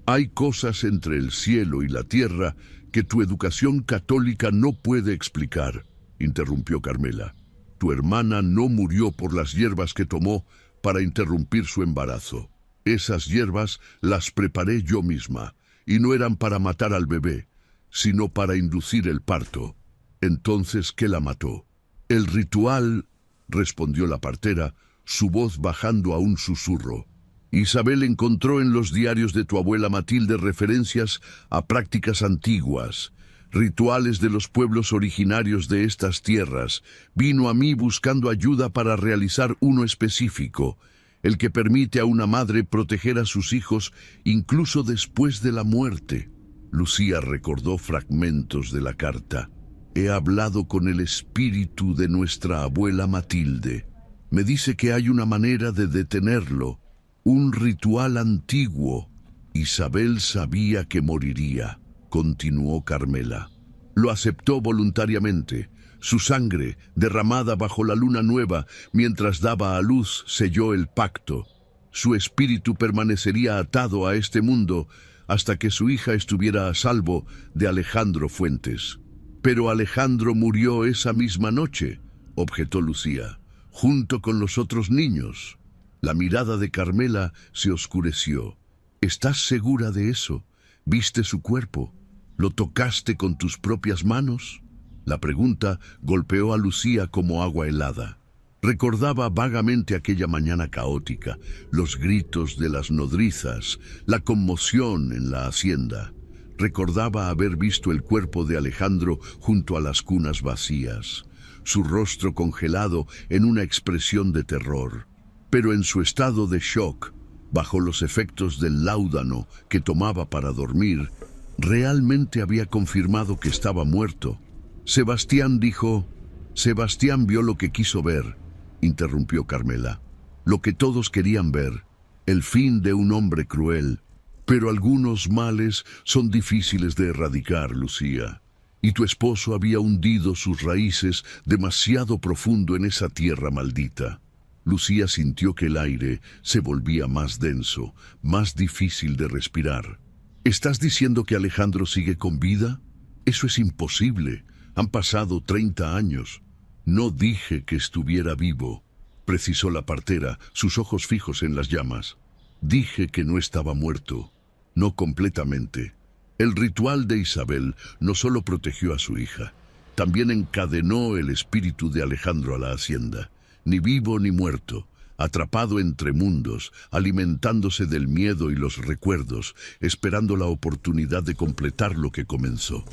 [SPEAKER 1] «Hay cosas entre el cielo y la tierra que tu educación católica no puede explicar», interrumpió Carmela. «Tu hermana no murió por las hierbas que tomó para interrumpir su embarazo. Esas hierbas las preparé yo misma, y no eran para matar al bebé, sino para inducir el parto». «Entonces, ¿qué la mató?». «El ritual», respondió la partera, su voz bajando a un susurro. «Isabel encontró en los diarios de tu abuela Matilde referencias a prácticas antiguas, rituales de los pueblos originarios de estas tierras. Vino a mí buscando ayuda para realizar uno específico, el que permite a una madre proteger a sus hijos incluso después de la muerte». Lucía recordó fragmentos de la carta. «He hablado con el espíritu de nuestra abuela Matilde. Me dice que hay una manera de detenerlo, un ritual antiguo». «Isabel sabía que moriría», continuó Carmela. «Lo aceptó voluntariamente. Su sangre, derramada bajo la luna nueva mientras daba a luz, selló el pacto. Su espíritu permanecería atado a este mundo hasta que su hija estuviera a salvo de Alejandro Fuentes». «Pero Alejandro murió esa misma noche», objetó Lucía, «junto con los otros niños». La mirada de Carmela se oscureció. «¿Estás segura de eso? ¿Viste su cuerpo? ¿Lo tocaste con tus propias manos?». La pregunta golpeó a Lucía como agua helada. Recordaba vagamente aquella mañana caótica, los gritos de las nodrizas, la conmoción en la hacienda. Recordaba haber visto el cuerpo de Alejandro junto a las cunas vacías, su rostro congelado en una expresión de terror. Pero en su estado de shock, bajo los efectos del láudano que tomaba para dormir, realmente había confirmado que estaba muerto. «Sebastián dijo...». «Sebastián vio lo que quiso ver», interrumpió Carmela. «Lo que todos querían ver, el fin de un hombre cruel. Pero algunos males son difíciles de erradicar, Lucía. Y tu esposo había hundido sus raíces demasiado profundo en esa tierra maldita». Lucía sintió que el aire se volvía más denso, más difícil de respirar. «¿Estás diciendo que Alejandro sigue con vida? Eso es imposible. Han pasado 30 años. «No dije que estuviera vivo», precisó la partera, sus ojos fijos en las llamas. «Dije que no estaba muerto. No completamente». El ritual de Isabel no solo protegió a su hija, también encadenó el espíritu de Alejandro a la hacienda. Ni vivo ni muerto, atrapado entre mundos, alimentándose del miedo y los recuerdos, esperando la oportunidad de completar lo que comenzó.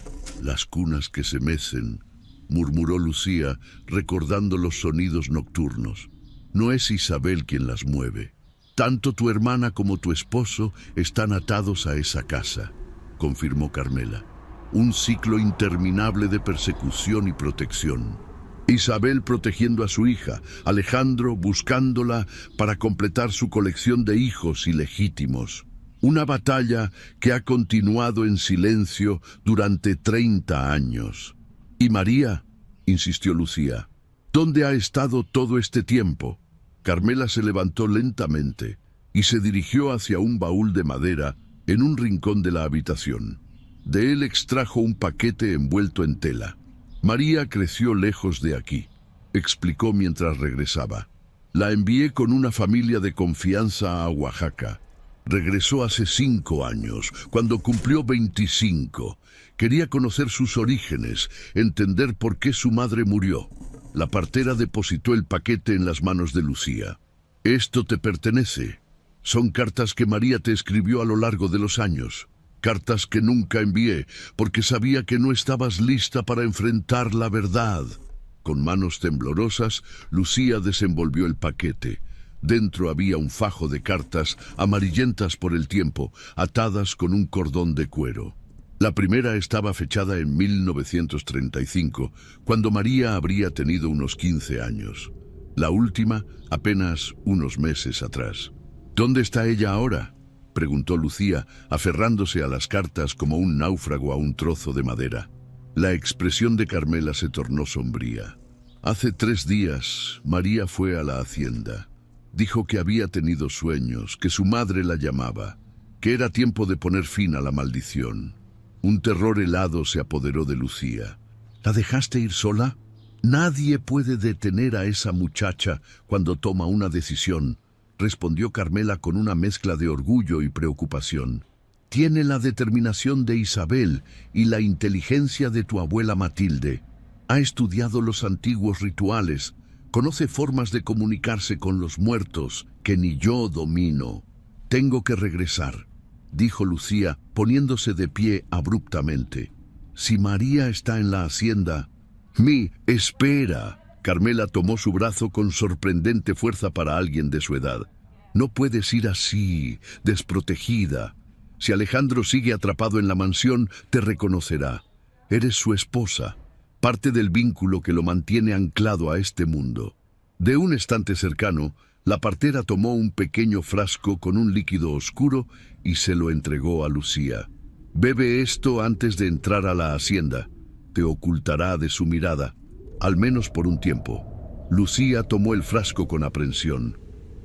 [SPEAKER 1] Las cunas que se mecen, murmuró Lucía, recordando los sonidos nocturnos. No es Isabel quien las mueve. Tanto tu hermana como tu esposo están atados a esa casa, confirmó Carmela. Un ciclo interminable de persecución y protección. Isabel protegiendo a su hija, Alejandro buscándola para completar su colección de hijos ilegítimos. Una batalla que ha continuado en silencio durante 30 años. ¿Y María?, insistió Lucía. ¿Dónde ha estado todo este tiempo? Carmela se levantó lentamente y se dirigió hacia un baúl de madera en un rincón de la habitación. De él extrajo un paquete envuelto en tela. María creció lejos de aquí, explicó mientras regresaba. La envié con una familia de confianza a Oaxaca. Regresó hace 5 años, cuando cumplió 25. Quería conocer sus orígenes, entender por qué su madre murió. La partera depositó el paquete en las manos de Lucía. Esto te pertenece. Son cartas que María te escribió a lo largo de los años. Cartas que nunca envié, porque sabía que no estabas lista para enfrentar la verdad. Con manos temblorosas, Lucía desenvolvió el paquete. Dentro había un fajo de cartas amarillentas por el tiempo, atadas con un cordón de cuero. La primera estaba fechada en 1935, cuando María habría tenido unos 15 años. La última, apenas unos meses atrás. ¿Dónde está ella ahora?, preguntó Lucía, aferrándose a las cartas como un náufrago a un trozo de madera. La expresión de Carmela se tornó sombría. Hace 3 días, María fue a la hacienda. Dijo que había tenido sueños, que su madre la llamaba, que era tiempo de poner fin a la maldición. Un terror helado se apoderó de Lucía. ¿La dejaste ir sola? Nadie puede detener a esa muchacha cuando toma una decisión, respondió Carmela con una mezcla de orgullo y preocupación. Tiene la determinación de Isabel y la inteligencia de tu abuela Matilde. Ha estudiado los antiguos rituales, conoce formas de comunicarse con los muertos que ni yo domino. Tengo que regresar, dijo Lucía, poniéndose de pie abruptamente. Si María está en la hacienda... Espera. Carmela tomó su brazo con sorprendente fuerza para alguien de su edad. No puedes ir así, desprotegida. Si Alejandro sigue atrapado en la mansión, te reconocerá. Eres su esposa, parte del vínculo que lo mantiene anclado a este mundo. De un estante cercano, la partera tomó un pequeño frasco con un líquido oscuro y se lo entregó a Lucía. Bebe esto antes de entrar a la hacienda. Te ocultará de su mirada, al menos por un tiempo. Lucía tomó el frasco con aprensión.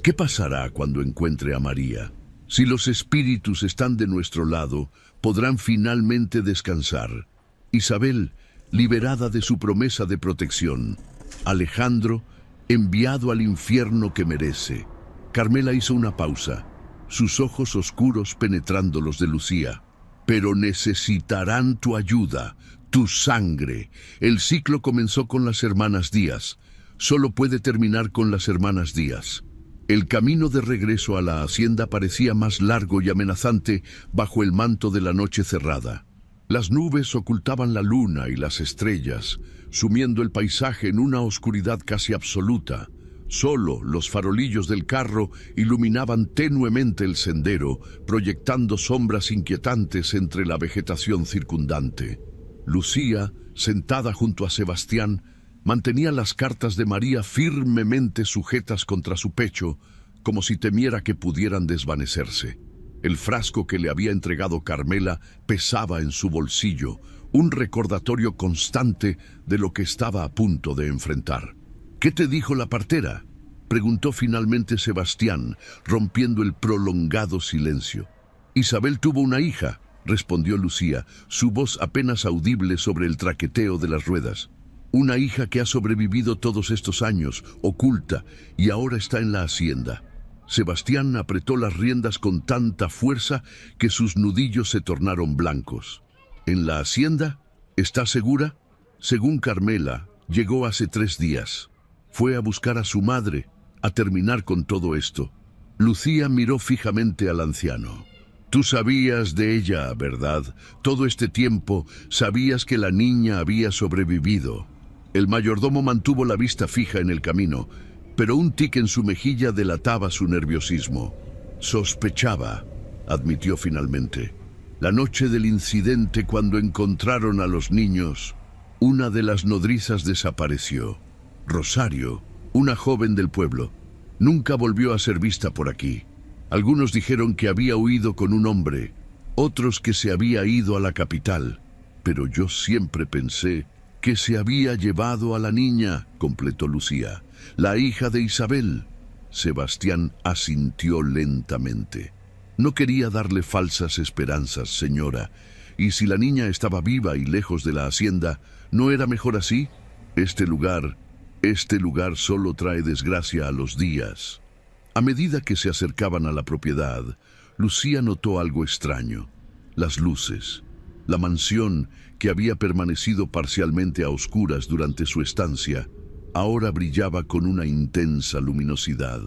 [SPEAKER 1] ¿Qué pasará cuando encuentre a María? Si los espíritus están de nuestro lado, podrán finalmente descansar. Isabel, liberada de su promesa de protección. Alejandro, enviado al infierno que merece. Carmela hizo una pausa, sus ojos oscuros penetrando los de Lucía. Pero necesitarán tu ayuda, tu sangre. El ciclo comenzó con las hermanas Díaz. Solo puede terminar con las hermanas Díaz. El camino de regreso a la hacienda parecía más largo y amenazante bajo el manto de la noche cerrada. Las nubes ocultaban la luna y las estrellas, sumiendo el paisaje en una oscuridad casi absoluta. Solo los farolillos del carro iluminaban tenuemente el sendero, proyectando sombras inquietantes entre la vegetación circundante. Lucía, sentada junto a Sebastián, mantenía las cartas de María firmemente sujetas contra su pecho, como si temiera que pudieran desvanecerse. El frasco que le había entregado Carmela pesaba en su bolsillo, un recordatorio constante de lo que estaba a punto de enfrentar. ¿Qué te dijo la partera?, preguntó finalmente Sebastián, rompiendo el prolongado silencio. Isabel tuvo una hija, respondió Lucía, su voz apenas audible sobre el traqueteo de las ruedas. Una hija que ha sobrevivido todos estos años, oculta, y ahora está en la hacienda. Sebastián apretó las riendas con tanta fuerza que sus nudillos se tornaron blancos. ¿En la hacienda? ¿Estás segura? Según Carmela, llegó hace 3 días. Fue a buscar a su madre, a terminar con todo esto. Lucía miró fijamente al anciano. Tú sabías de ella, ¿verdad? Todo este tiempo sabías que la niña había sobrevivido. El mayordomo mantuvo la vista fija en el camino, pero un tic en su mejilla delataba su nerviosismo. Sospechaba, admitió finalmente. La noche del incidente, cuando encontraron a los niños, una de las nodrizas desapareció. Rosario, una joven del pueblo, nunca volvió a ser vista por aquí. Algunos dijeron que había huido con un hombre, otros que se había ido a la capital. Pero yo siempre pensé que se había llevado a la niña, completó Lucía, la hija de Isabel. Sebastián asintió lentamente. No quería darle falsas esperanzas, señora. Y si la niña estaba viva y lejos de la hacienda, ¿no era mejor así? Este lugar solo trae desgracia a los días. A medida que se acercaban a la propiedad, Lucía notó algo extraño. Las luces. La mansión, que había permanecido parcialmente a oscuras durante su estancia, ahora brillaba con una intensa luminosidad.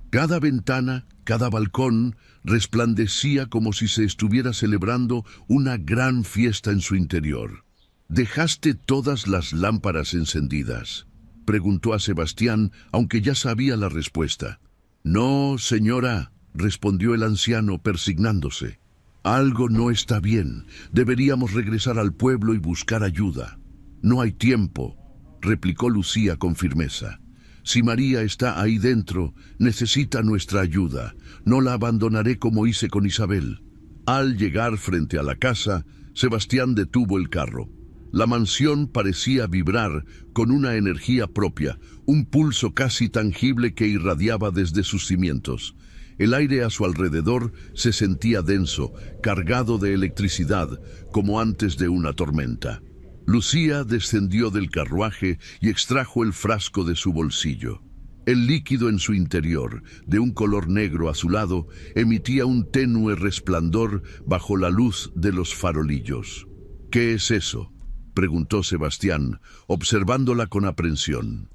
[SPEAKER 1] Cada ventana, cada balcón, resplandecía como si se estuviera celebrando una gran fiesta en su interior. ¿Dejaste todas las lámparas encendidas?, preguntó a Sebastián, aunque ya sabía la respuesta. No, señora, respondió el anciano persignándose. Algo no está bien. Deberíamos regresar al pueblo y buscar ayuda. No hay tiempo, replicó Lucía con firmeza. Si María está ahí dentro, necesita nuestra ayuda. No la abandonaré como hice con Isabel. Al llegar frente a la casa, Sebastián detuvo el carro. La mansión parecía vibrar con una energía propia, un pulso casi tangible que irradiaba desde sus cimientos. El aire a su alrededor se sentía denso, cargado de electricidad, como antes de una tormenta. Lucía descendió del carruaje y extrajo el frasco de su bolsillo. El líquido en su interior, de un color negro azulado, emitía un tenue resplandor bajo la luz de los farolillos. ¿Qué es eso?, preguntó Sebastián, observándola con aprensión.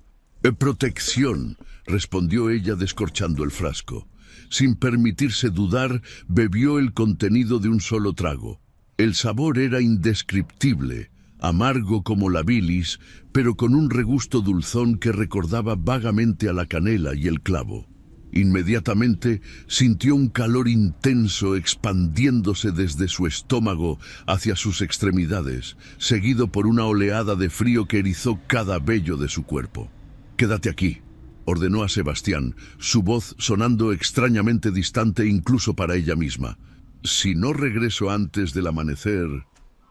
[SPEAKER 1] Protección, respondió ella descorchando el frasco. Sin permitirse dudar, bebió el contenido de un solo trago. El sabor era indescriptible, amargo como la bilis, pero con un regusto dulzón que recordaba vagamente a la canela y el clavo. Inmediatamente sintió un calor intenso expandiéndose desde su estómago hacia sus extremidades, seguido por una oleada de frío que erizó cada vello de su cuerpo. «Quédate aquí», ordenó a Sebastián, su voz sonando extrañamente distante incluso para ella misma. «Si no regreso antes del amanecer...»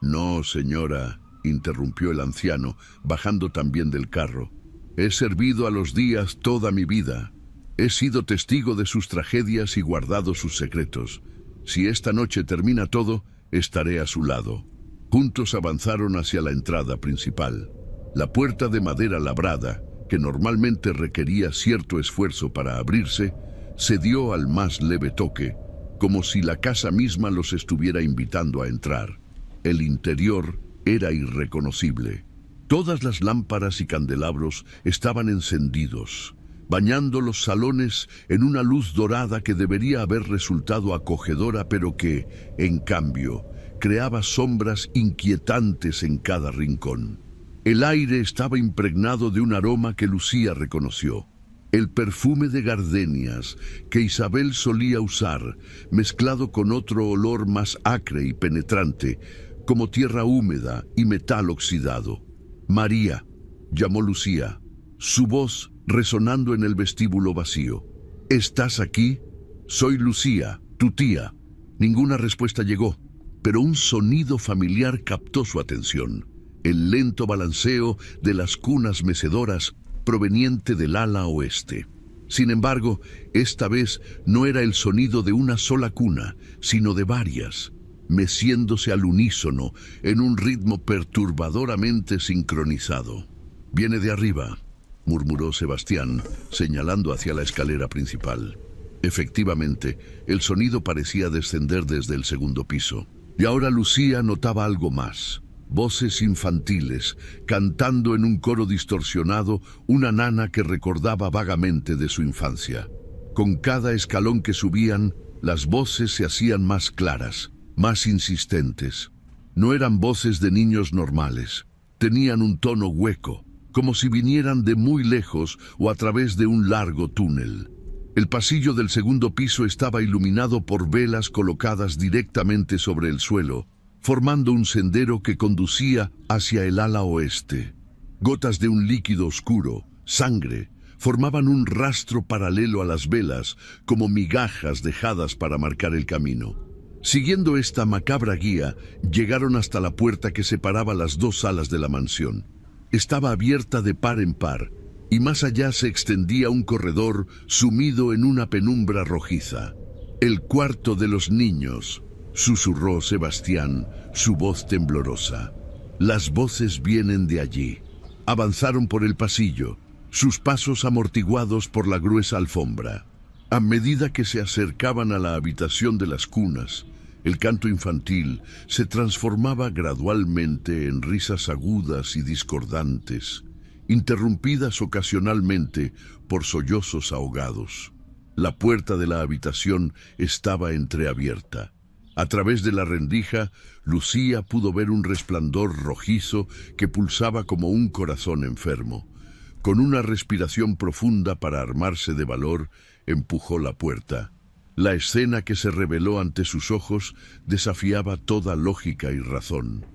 [SPEAKER 1] «No, señora», interrumpió el anciano, bajando también del carro. «He servido a los días toda mi vida. He sido testigo de sus tragedias y guardado sus secretos. Si esta noche termina todo, estaré a su lado». Juntos avanzaron hacia la entrada principal. La puerta de madera labrada, que normalmente requería cierto esfuerzo para abrirse, cedió al más leve toque, como si la casa misma los estuviera invitando a entrar. El interior era irreconocible. Todas las lámparas y candelabros estaban encendidos, bañando los salones en una luz dorada que debería haber resultado acogedora, pero que, en cambio, creaba sombras inquietantes en cada rincón. El aire estaba impregnado de un aroma que Lucía reconoció. El perfume de gardenias que Isabel solía usar, mezclado con otro olor más acre y penetrante, como tierra húmeda y metal oxidado. «María», llamó Lucía, su voz resonando en el vestíbulo vacío. «¿Estás aquí? Soy Lucía, tu tía». Ninguna respuesta llegó, pero un sonido familiar captó su atención. El lento balanceo de las cunas mecedoras proveniente del ala oeste. Sin embargo, esta vez no era el sonido de una sola cuna, sino de varias, meciéndose al unísono en un ritmo perturbadoramente sincronizado. «Viene de arriba», murmuró Sebastián, señalando hacia la escalera principal. Efectivamente, el sonido parecía descender desde el segundo piso. Y ahora Lucía notaba algo más. Voces infantiles, cantando en un coro distorsionado una nana que recordaba vagamente de su infancia. Con cada escalón que subían, las voces se hacían más claras, más insistentes. No eran voces de niños normales. Tenían un tono hueco, como si vinieran de muy lejos o a través de un largo túnel. El pasillo del segundo piso estaba iluminado por velas colocadas directamente sobre el suelo, formando un sendero que conducía hacia el ala oeste. Gotas de un líquido oscuro, sangre, formaban un rastro paralelo a las velas, como migajas dejadas para marcar el camino. Siguiendo esta macabra guía, llegaron hasta la puerta que separaba las dos salas de la mansión. Estaba abierta de par en par, y más allá se extendía un corredor sumido en una penumbra rojiza. «El cuarto de los niños», susurró Sebastián, su voz temblorosa. «Las voces vienen de allí». Avanzaron por el pasillo, sus pasos amortiguados por la gruesa alfombra. A medida que se acercaban a la habitación de las cunas, el canto infantil se transformaba gradualmente en risas agudas y discordantes, interrumpidas ocasionalmente por sollozos ahogados. La puerta de la habitación estaba entreabierta. A través de la rendija, Lucía pudo ver un resplandor rojizo que pulsaba como un corazón enfermo. Con una respiración profunda para armarse de valor, empujó la puerta. La escena que se reveló ante sus ojos desafiaba toda lógica y razón.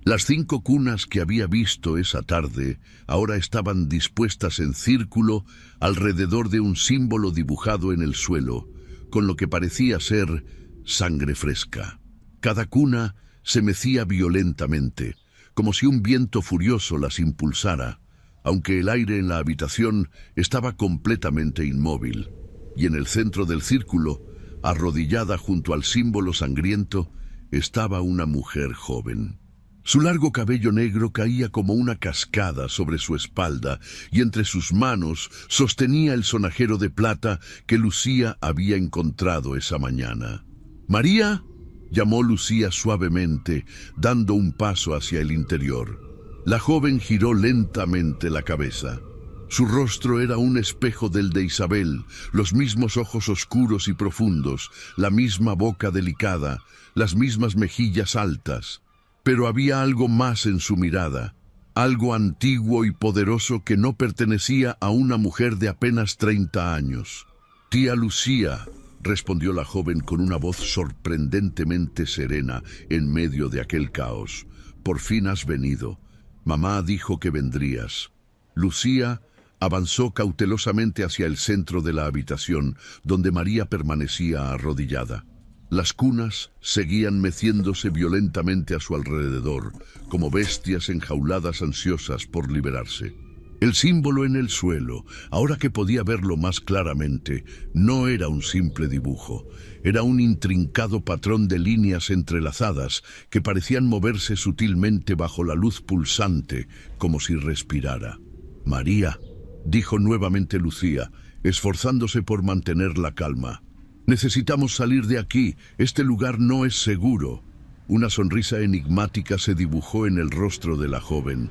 [SPEAKER 1] Las 5 cunas que había visto esa tarde ahora estaban dispuestas en círculo alrededor de un símbolo dibujado en el suelo, con lo que parecía ser sangre fresca. Cada cuna se mecía violentamente, como si un viento furioso las impulsara, aunque el aire en la habitación estaba completamente inmóvil, y en el centro del círculo, arrodillada junto al símbolo sangriento, estaba una mujer joven. Su largo cabello negro caía como una cascada sobre su espalda y entre sus manos sostenía el sonajero de plata que Lucía había encontrado esa mañana. «¿María?», llamó Lucía suavemente, dando un paso hacia el interior. La joven giró lentamente la cabeza. Su rostro era un espejo del de Isabel, los mismos ojos oscuros y profundos, la misma boca delicada, las mismas mejillas altas. Pero había algo más en su mirada, algo antiguo y poderoso que no pertenecía a una mujer de apenas 30 años. «Tía Lucía», respondió la joven con una voz sorprendentemente serena en medio de aquel caos. «Por fin has venido. Mamá dijo que vendrías». Lucía avanzó cautelosamente hacia el centro de la habitación, donde María permanecía arrodillada. Las cunas seguían meciéndose violentamente a su alrededor, como bestias enjauladas ansiosas por liberarse. El símbolo en el suelo, ahora que podía verlo más claramente, no era un simple dibujo. Era un intrincado patrón de líneas entrelazadas que parecían moverse sutilmente bajo la luz pulsante, como si respirara. «María», dijo nuevamente Lucía, esforzándose por mantener la calma. «Necesitamos salir de aquí. Este lugar no es seguro». Una sonrisa enigmática se dibujó en el rostro de la joven.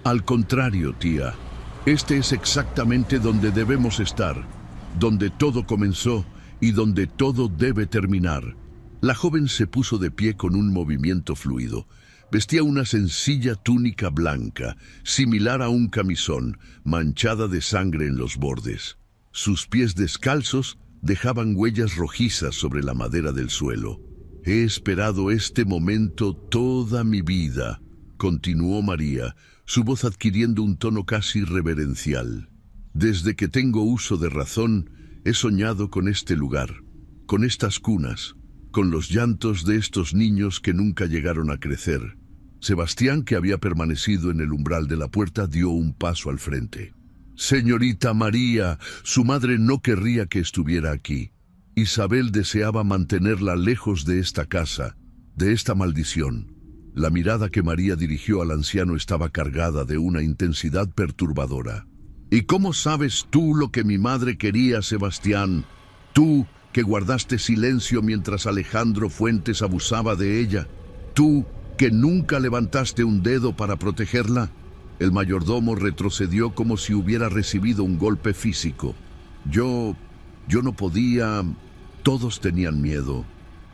[SPEAKER 1] «Al contrario, tía. Este es exactamente donde debemos estar, donde todo comenzó y donde todo debe terminar». La joven se puso de pie con un movimiento fluido. Vestía una sencilla túnica blanca, similar a un camisón, manchada de sangre en los bordes. Sus pies descalzos dejaban huellas rojizas sobre la madera del suelo. «He esperado este momento toda mi vida», continuó María, su voz adquiriendo un tono casi reverencial. «Desde que tengo uso de razón, he soñado con este lugar, con estas cunas, con los llantos de estos niños que nunca llegaron a crecer». Sebastián, que había permanecido en el umbral de la puerta, dio un paso al frente. «Señorita María, su madre no querría que estuviera aquí. Isabel deseaba mantenerla lejos de esta casa, de esta maldición». La mirada que María dirigió al anciano estaba cargada de una intensidad perturbadora. «¿Y cómo sabes tú lo que mi madre quería, Sebastián? Tú, que guardaste silencio mientras Alejandro Fuentes abusaba de ella. Tú, ¿Que nunca levantaste un dedo para protegerla? El mayordomo retrocedió como si hubiera recibido un golpe físico. Yo no podía... Todos tenían miedo,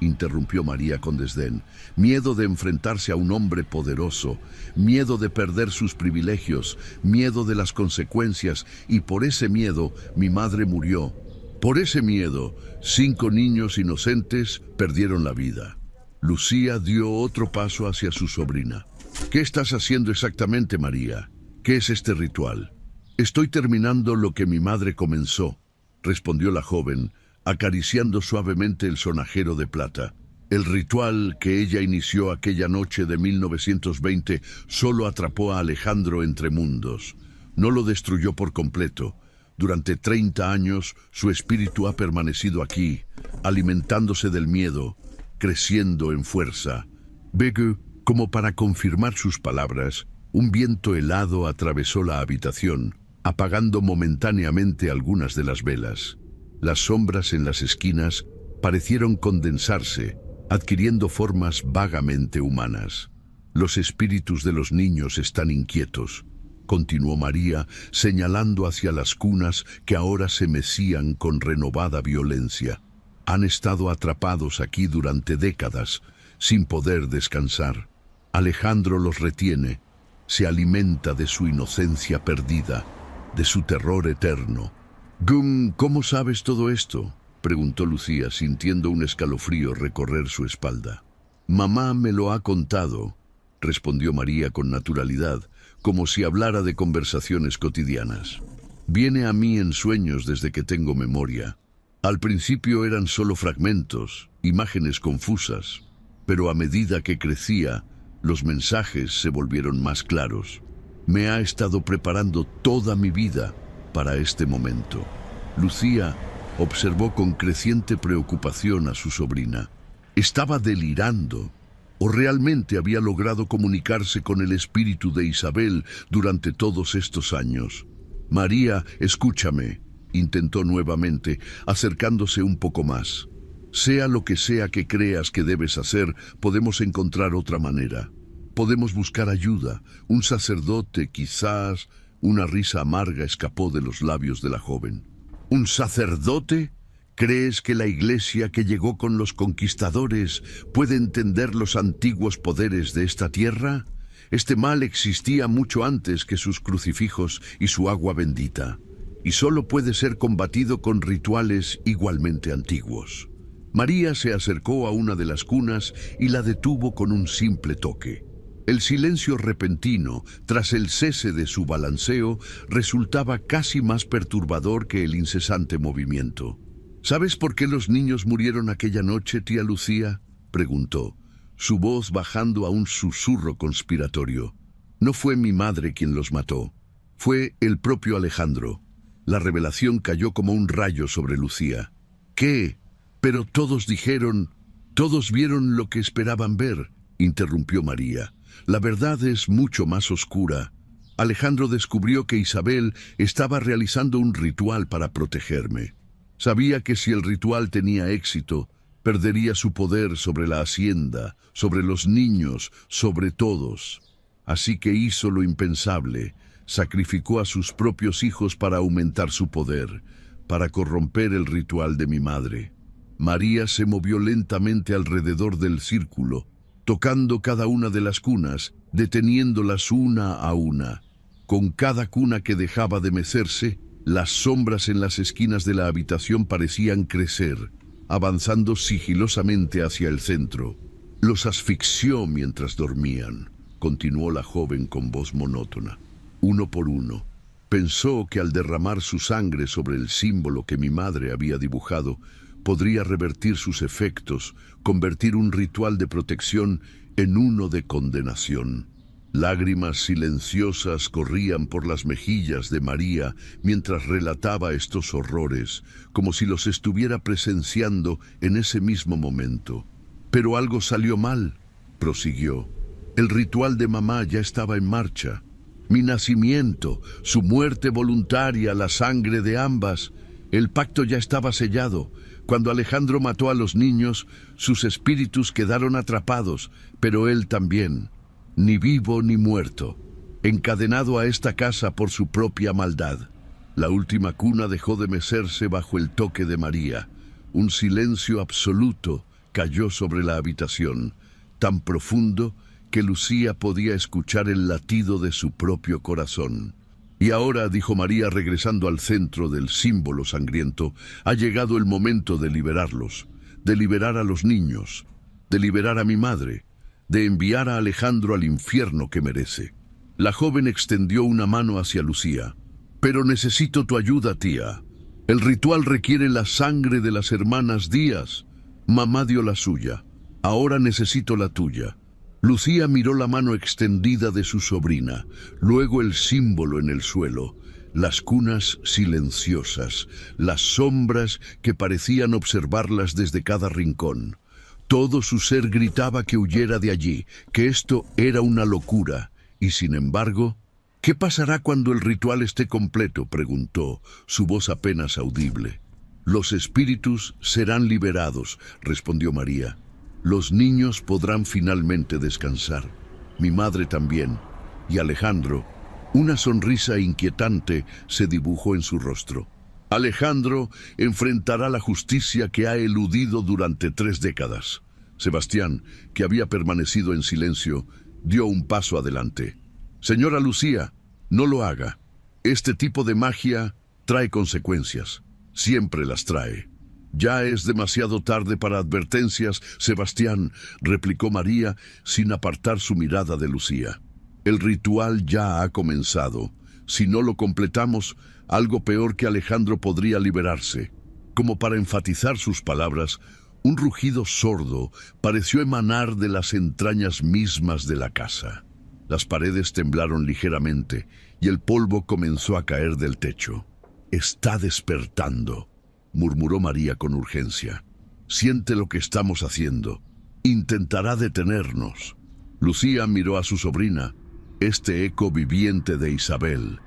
[SPEAKER 1] interrumpió María con desdén. Miedo de enfrentarse a un hombre poderoso, miedo de perder sus privilegios, miedo de las consecuencias, y por ese miedo mi madre murió. Por ese miedo, 5 niños inocentes perdieron la vida. Lucía dio otro paso hacia su sobrina. ¿Qué estás haciendo exactamente, María? ¿Qué es este ritual? Estoy terminando lo que mi madre comenzó, respondió la joven, acariciando suavemente el sonajero de plata. El ritual que ella inició aquella noche de 1920 solo atrapó a Alejandro entre mundos. No lo destruyó por completo. Durante 30 años su espíritu ha permanecido aquí, alimentándose del miedo, creciendo en fuerza. Begu, como para confirmar sus palabras, un viento helado atravesó la habitación, apagando momentáneamente algunas de las velas. Las sombras en las esquinas parecieron condensarse, adquiriendo formas vagamente humanas. Los espíritus de los niños están inquietos, continuó María, señalando hacia las cunas que ahora se mecían con renovada violencia. Han estado atrapados aquí durante décadas, sin poder descansar. Alejandro los retiene, se alimenta de su inocencia perdida, de su terror eterno. ¿Cómo sabes todo esto?, preguntó Lucía, sintiendo un escalofrío recorrer su espalda. Mamá me lo ha contado, respondió María con naturalidad, como si hablara de conversaciones cotidianas. Viene a mí en sueños desde que tengo memoria. Al principio eran solo fragmentos, imágenes confusas, pero a medida que crecía, los mensajes se volvieron más claros. Me ha estado preparando toda mi vida para este momento. Lucía observó con creciente preocupación a su sobrina. ¿Estaba delirando o realmente había logrado comunicarse con el espíritu de Isabel durante todos estos años? María, escúchame, intentó nuevamente, acercándose un poco más. Sea lo que sea que creas que debes hacer, podemos encontrar otra manera. Podemos buscar ayuda. Un sacerdote, quizás. Una risa amarga escapó de los labios de la joven. ¿Un sacerdote? ¿Crees que la iglesia que llegó con los conquistadores puede entender los antiguos poderes de esta tierra? Este mal existía mucho antes que sus crucifijos y su agua bendita, y solo puede ser combatido con rituales igualmente antiguos. María se acercó a una de las cunas y la detuvo con un simple toque. El silencio repentino, tras el cese de su balanceo, resultaba casi más perturbador que el incesante movimiento. ¿Sabes por qué los niños murieron aquella noche, tía Lucía?, preguntó, su voz bajando a un susurro conspiratorio. No fue mi madre quien los mató, fue el propio Alejandro. La revelación cayó como un rayo sobre Lucía. ¿Qué? Pero todos vieron lo que esperaban ver, interrumpió María. La verdad es mucho más oscura. Alejandro descubrió que Isabel estaba realizando un ritual para protegerme. Sabía que si el ritual tenía éxito, perdería su poder sobre la hacienda, sobre los niños, sobre todos. Así que hizo lo impensable, sacrificó a sus propios hijos para aumentar su poder, para corromper el ritual de mi madre. María se movió lentamente alrededor del círculo, tocando cada una de las cunas, deteniéndolas una a una. Con cada cuna que dejaba de mecerse, las sombras en las esquinas de la habitación parecían crecer, avanzando sigilosamente hacia el centro. Los asfixió mientras dormían, continuó la joven con voz monótona. Uno por uno. Pensó que al derramar su sangre sobre el símbolo que mi madre había dibujado, podría revertir sus efectos, convertir un ritual de protección en uno de condenación. Lágrimas silenciosas corrían por las mejillas de María mientras relataba estos horrores, como si los estuviera presenciando en ese mismo momento. Pero algo salió mal, prosiguió. El ritual de mamá ya estaba en marcha. Mi nacimiento, su muerte voluntaria, la sangre de ambas. El pacto ya estaba sellado. Cuando Alejandro mató a los niños, sus espíritus quedaron atrapados, pero él también, ni vivo ni muerto, encadenado a esta casa por su propia maldad. La última cuna dejó de mecerse bajo el toque de María. Un silencio absoluto cayó sobre la habitación, tan profundo que Lucía podía escuchar el latido de su propio corazón. Y ahora, dijo María regresando al centro del símbolo sangriento, ha llegado el momento de liberarlos, de liberar a los niños, de liberar a mi madre, de enviar a Alejandro al infierno que merece. La joven extendió una mano hacia Lucía. Pero necesito tu ayuda, tía. El ritual requiere la sangre de las hermanas Díaz. Mamá dio la suya. Ahora necesito la tuya. Lucía miró la mano extendida de su sobrina, luego el símbolo en el suelo, las cunas silenciosas, las sombras que parecían observarlas desde cada rincón. Todo su ser gritaba que huyera de allí, que esto era una locura, y sin embargo... ¿Qué pasará cuando el ritual esté completo?, preguntó, su voz apenas audible. Los espíritus serán liberados, respondió María. Los niños podrán finalmente descansar. Mi madre también. Y Alejandro, una sonrisa inquietante se dibujó en su rostro. Alejandro enfrentará la justicia que ha eludido durante 3 décadas. Sebastián, que había permanecido en silencio, dio un paso adelante. Señora Lucía, no lo haga. Este tipo de magia trae consecuencias. Siempre las trae. Ya es demasiado tarde para advertencias, Sebastián, replicó María sin apartar su mirada de Lucía. El ritual ya ha comenzado. Si no lo completamos, algo peor que Alejandro podría liberarse. Como para enfatizar sus palabras, un rugido sordo pareció emanar de las entrañas mismas de la casa. Las paredes temblaron ligeramente y el polvo comenzó a caer del techo. «Está despertando», murmuró María con urgencia. «Siente lo que estamos haciendo. Intentará detenernos». Lucía miró a su sobrina, este eco viviente de Isabel,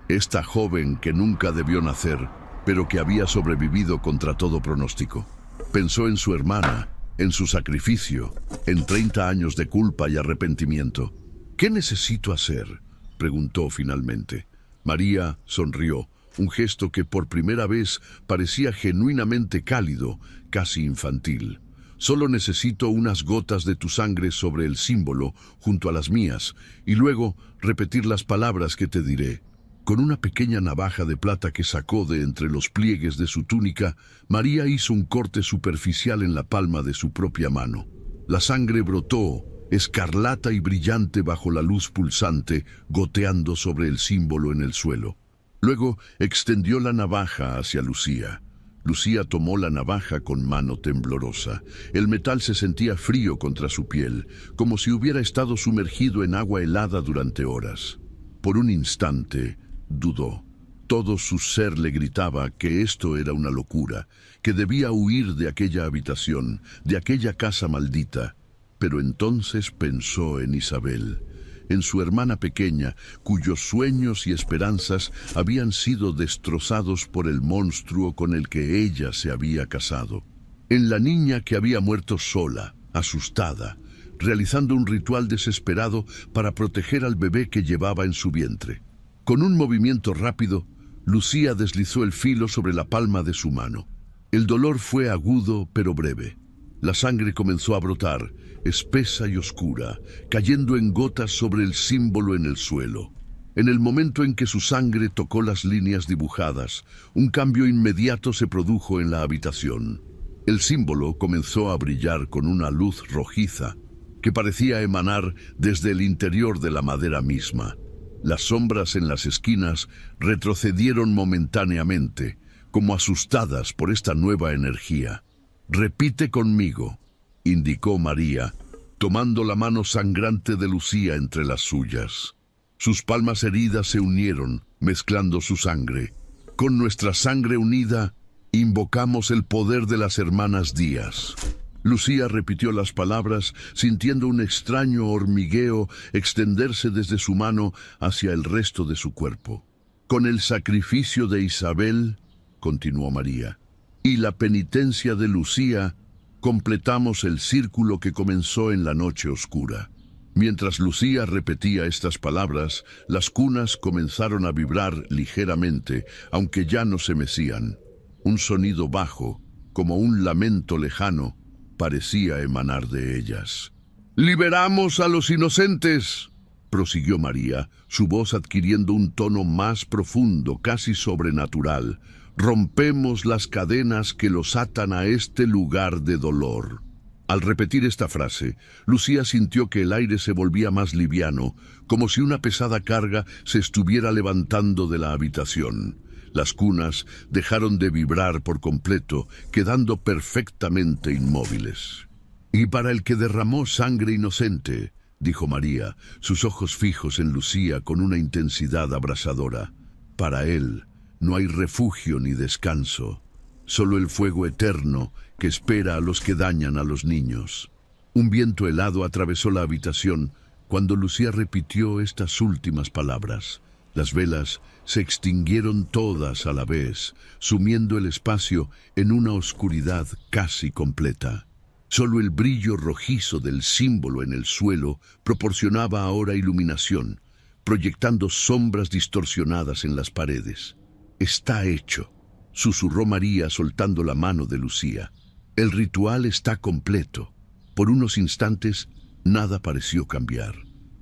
[SPEAKER 1] esta joven que nunca debió nacer, pero que había sobrevivido contra todo pronóstico. Pensó en su hermana, en su sacrificio, en 30 años de culpa y arrepentimiento. «¿Qué necesito hacer?», preguntó finalmente. María sonrió, un gesto que por primera vez parecía genuinamente cálido, casi infantil. «Solo necesito unas gotas de tu sangre sobre el símbolo, junto a las mías, y luego repetir las palabras que te diré». Con una pequeña navaja de plata que sacó de entre los pliegues de su túnica, María hizo un corte superficial en la palma de su propia mano. La sangre brotó, escarlata y brillante bajo la luz pulsante, goteando sobre el símbolo en el suelo. Luego extendió la navaja hacia Lucía. Lucía tomó la navaja con mano temblorosa. El metal se sentía frío contra su piel, como si hubiera estado sumergido en agua helada durante horas. Por un instante, dudó. Todo su ser le gritaba que esto era una locura, que debía huir de aquella habitación, de aquella casa maldita. Pero entonces pensó en Isabel, en su hermana pequeña, cuyos sueños y esperanzas habían sido destrozados por el monstruo con el que ella se había casado. En la niña que había muerto sola, asustada, realizando un ritual desesperado para proteger al bebé que llevaba en su vientre. Con un movimiento rápido, Lucía deslizó el filo sobre la palma de su mano. El dolor fue agudo pero breve. La sangre comenzó a brotar, espesa y oscura, cayendo en gotas sobre el símbolo en el suelo. En el momento en que su sangre tocó las líneas dibujadas, un cambio inmediato se produjo en la habitación. El símbolo comenzó a brillar con una luz rojiza, que parecía emanar desde el interior de la madera misma. Las sombras en las esquinas retrocedieron momentáneamente, como asustadas por esta nueva energía. «Repite conmigo», indicó María, tomando la mano sangrante de Lucía entre las suyas. Sus palmas heridas se unieron, mezclando su sangre. «Con nuestra sangre unida, invocamos el poder de las hermanas Díaz». Lucía repitió las palabras, sintiendo un extraño hormigueo extenderse desde su mano hacia el resto de su cuerpo. «Con el sacrificio de Isabel, continuó María. Y la penitencia de Lucía, completamos el círculo que comenzó en la noche oscura. Mientras Lucía repetía estas palabras, las cunas comenzaron a vibrar ligeramente, aunque ya no se mecían. Un sonido bajo, como un lamento lejano, parecía emanar de ellas. «¡Liberamos a los inocentes!», prosiguió María, su voz adquiriendo un tono más profundo, casi sobrenatural. «Rompemos las cadenas que los atan a este lugar de dolor». Al repetir esta frase, Lucía sintió que el aire se volvía más liviano, como si una pesada carga se estuviera levantando de la habitación. Las cunas dejaron de vibrar por completo, quedando perfectamente inmóviles. «Y para el que derramó sangre inocente», dijo María, sus ojos fijos en Lucía con una intensidad abrasadora, «para él no hay refugio ni descanso, solo el fuego eterno que espera a los que dañan a los niños». Un viento helado atravesó la habitación cuando Lucía repitió estas últimas palabras. Las velas se extinguieron todas a la vez, sumiendo el espacio en una oscuridad casi completa. Solo el brillo rojizo del símbolo en el suelo proporcionaba ahora iluminación, proyectando sombras distorsionadas en las paredes. «Está hecho», susurró María soltando la mano de Lucía. «El ritual está completo». Por unos instantes, nada pareció cambiar.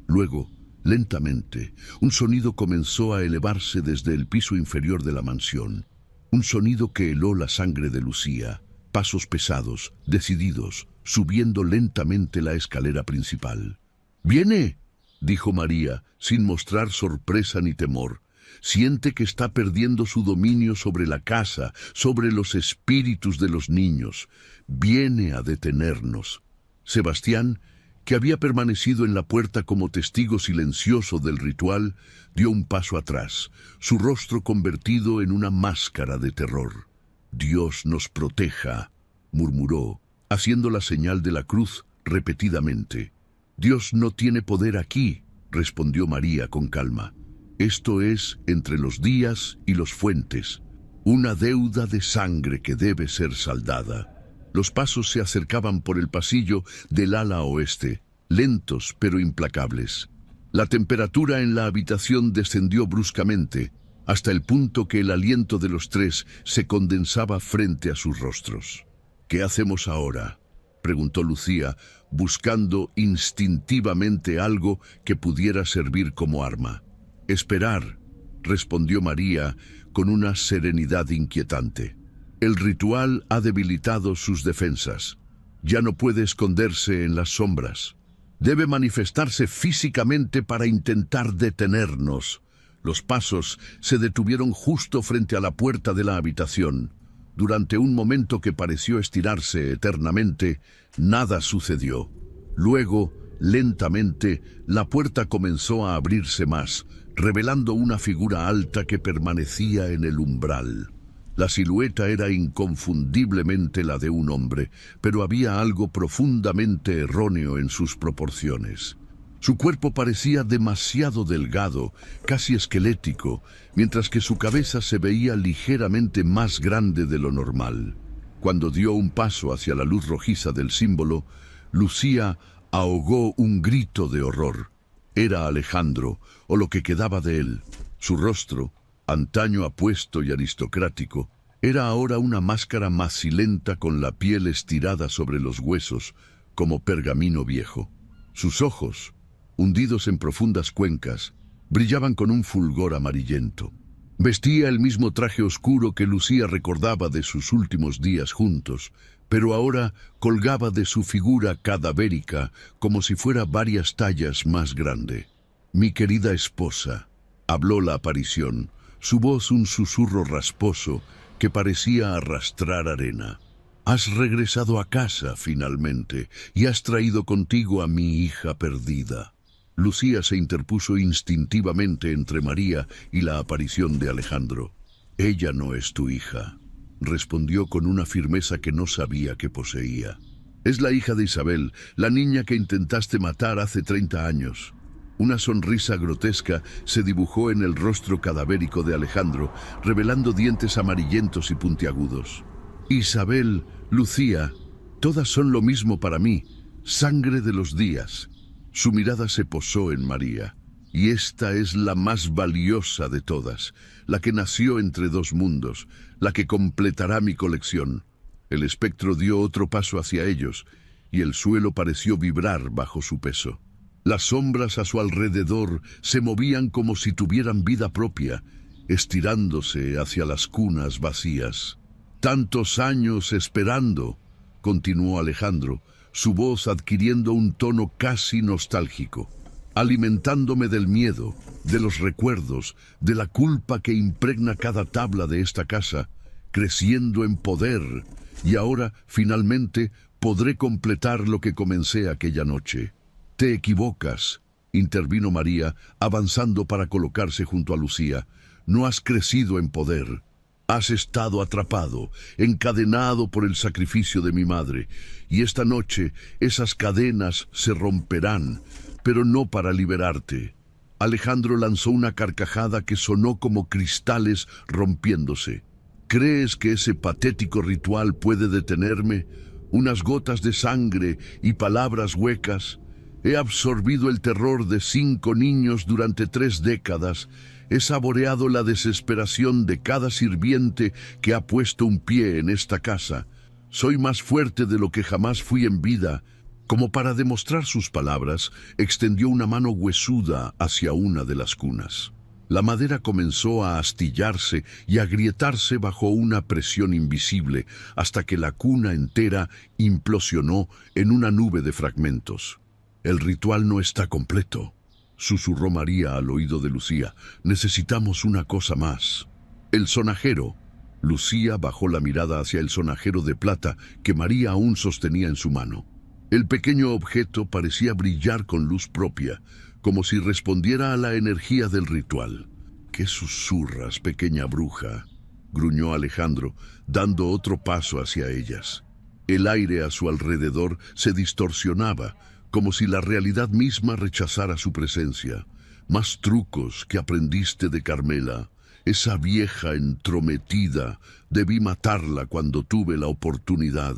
[SPEAKER 1] Luego, lentamente, un sonido comenzó a elevarse desde el piso inferior de la mansión. Un sonido que heló la sangre de Lucía. Pasos pesados, decididos, subiendo lentamente la escalera principal. «¡Viene!», dijo María, sin mostrar sorpresa ni temor. Siente que está perdiendo su dominio sobre la casa, sobre los espíritus de los niños. Viene a detenernos. Sebastián, que había permanecido en la puerta como testigo silencioso del ritual, dio un paso atrás, su rostro convertido en una máscara de terror. «Dios nos proteja», murmuró, haciendo la señal de la cruz repetidamente. «Dios no tiene poder aquí», respondió María con calma. «Esto es entre los días y los fuentes, una deuda de sangre que debe ser saldada». Los pasos se acercaban por el pasillo del ala oeste, lentos pero implacables. La temperatura en la habitación descendió bruscamente, hasta el punto que el aliento de los tres se condensaba frente a sus rostros. «¿Qué hacemos ahora?», preguntó Lucía, buscando instintivamente algo que pudiera servir como arma. «Esperar», respondió María con una serenidad inquietante. «El ritual ha debilitado sus defensas. Ya no puede esconderse en las sombras. Debe manifestarse físicamente para intentar detenernos». Los pasos se detuvieron justo frente a la puerta de la habitación. Durante un momento que pareció estirarse eternamente, nada sucedió. Luego, lentamente, la puerta comenzó a abrirse más, revelando una figura alta que permanecía en el umbral. La silueta era inconfundiblemente la de un hombre, pero había algo profundamente erróneo en sus proporciones. Su cuerpo parecía demasiado delgado, casi esquelético, mientras que su cabeza se veía ligeramente más grande de lo normal. Cuando dio un paso hacia la luz rojiza del símbolo, Lucía ahogó un grito de horror. Era Alejandro, o lo que quedaba de él. Su rostro, antaño apuesto y aristocrático, era ahora una máscara macilenta con la piel estirada sobre los huesos, como pergamino viejo. Sus ojos, hundidos en profundas cuencas, brillaban con un fulgor amarillento. Vestía el mismo traje oscuro que Lucía recordaba de sus últimos días juntos, pero ahora colgaba de su figura cadavérica como si fuera varias tallas más grande. «Mi querida esposa», habló la aparición, su voz un susurro rasposo que parecía arrastrar arena. «Has regresado a casa finalmente y has traído contigo a mi hija perdida». Lucía se interpuso instintivamente entre María y la aparición de Alejandro. «Ella no es tu hija», respondió con una firmeza que no sabía que poseía. «Es la hija de Isabel, la niña que intentaste matar hace 30 años». Una sonrisa grotesca se dibujó en el rostro cadavérico de Alejandro, revelando dientes amarillentos y puntiagudos. Isabel, Lucía, todas son lo mismo para mí, sangre de los días. Su mirada se posó en María. Y esta es la más valiosa de todas, la que nació entre dos mundos, la que completará mi colección. El espectro dio otro paso hacia ellos, y el suelo pareció vibrar bajo su peso. Las sombras a su alrededor se movían como si tuvieran vida propia, estirándose hacia las cunas vacías. «Tantos años esperando», continuó Alejandro, su voz adquiriendo un tono casi nostálgico, alimentándome del miedo, de los recuerdos, de la culpa que impregna cada tabla de esta casa, creciendo en poder, y ahora, finalmente, podré completar lo que comencé aquella noche. «Te equivocas», intervino María, avanzando para colocarse junto a Lucía. «No has crecido en poder. Has estado atrapado, encadenado por el sacrificio de mi madre, y esta noche esas cadenas se romperán, pero no para liberarte». Alejandro lanzó una carcajada que sonó como cristales rompiéndose. «¿Crees que ese patético ritual puede detenerme? Unas gotas de sangre y palabras huecas. He absorbido el terror de 5 niños durante 3 décadas. He saboreado la desesperación de cada sirviente que ha puesto un pie en esta casa. Soy más fuerte de lo que jamás fui en vida». Como para demostrar sus palabras, extendió una mano huesuda hacia una de las cunas. La madera comenzó a astillarse y agrietarse bajo una presión invisible, hasta que la cuna entera implosionó en una nube de fragmentos. «El ritual no está completo», susurró María al oído de Lucía. «Necesitamos una cosa más». «El sonajero». Lucía bajó la mirada hacia el sonajero de plata que María aún sostenía en su mano. El pequeño objeto parecía brillar con luz propia, como si respondiera a la energía del ritual. «¿Qué susurras, pequeña bruja?», gruñó Alejandro, dando otro paso hacia ellas. El aire a su alrededor se distorsionaba, como si la realidad misma rechazara su presencia. «Más trucos que aprendiste de Carmela. Esa vieja entrometida, debí matarla cuando tuve la oportunidad».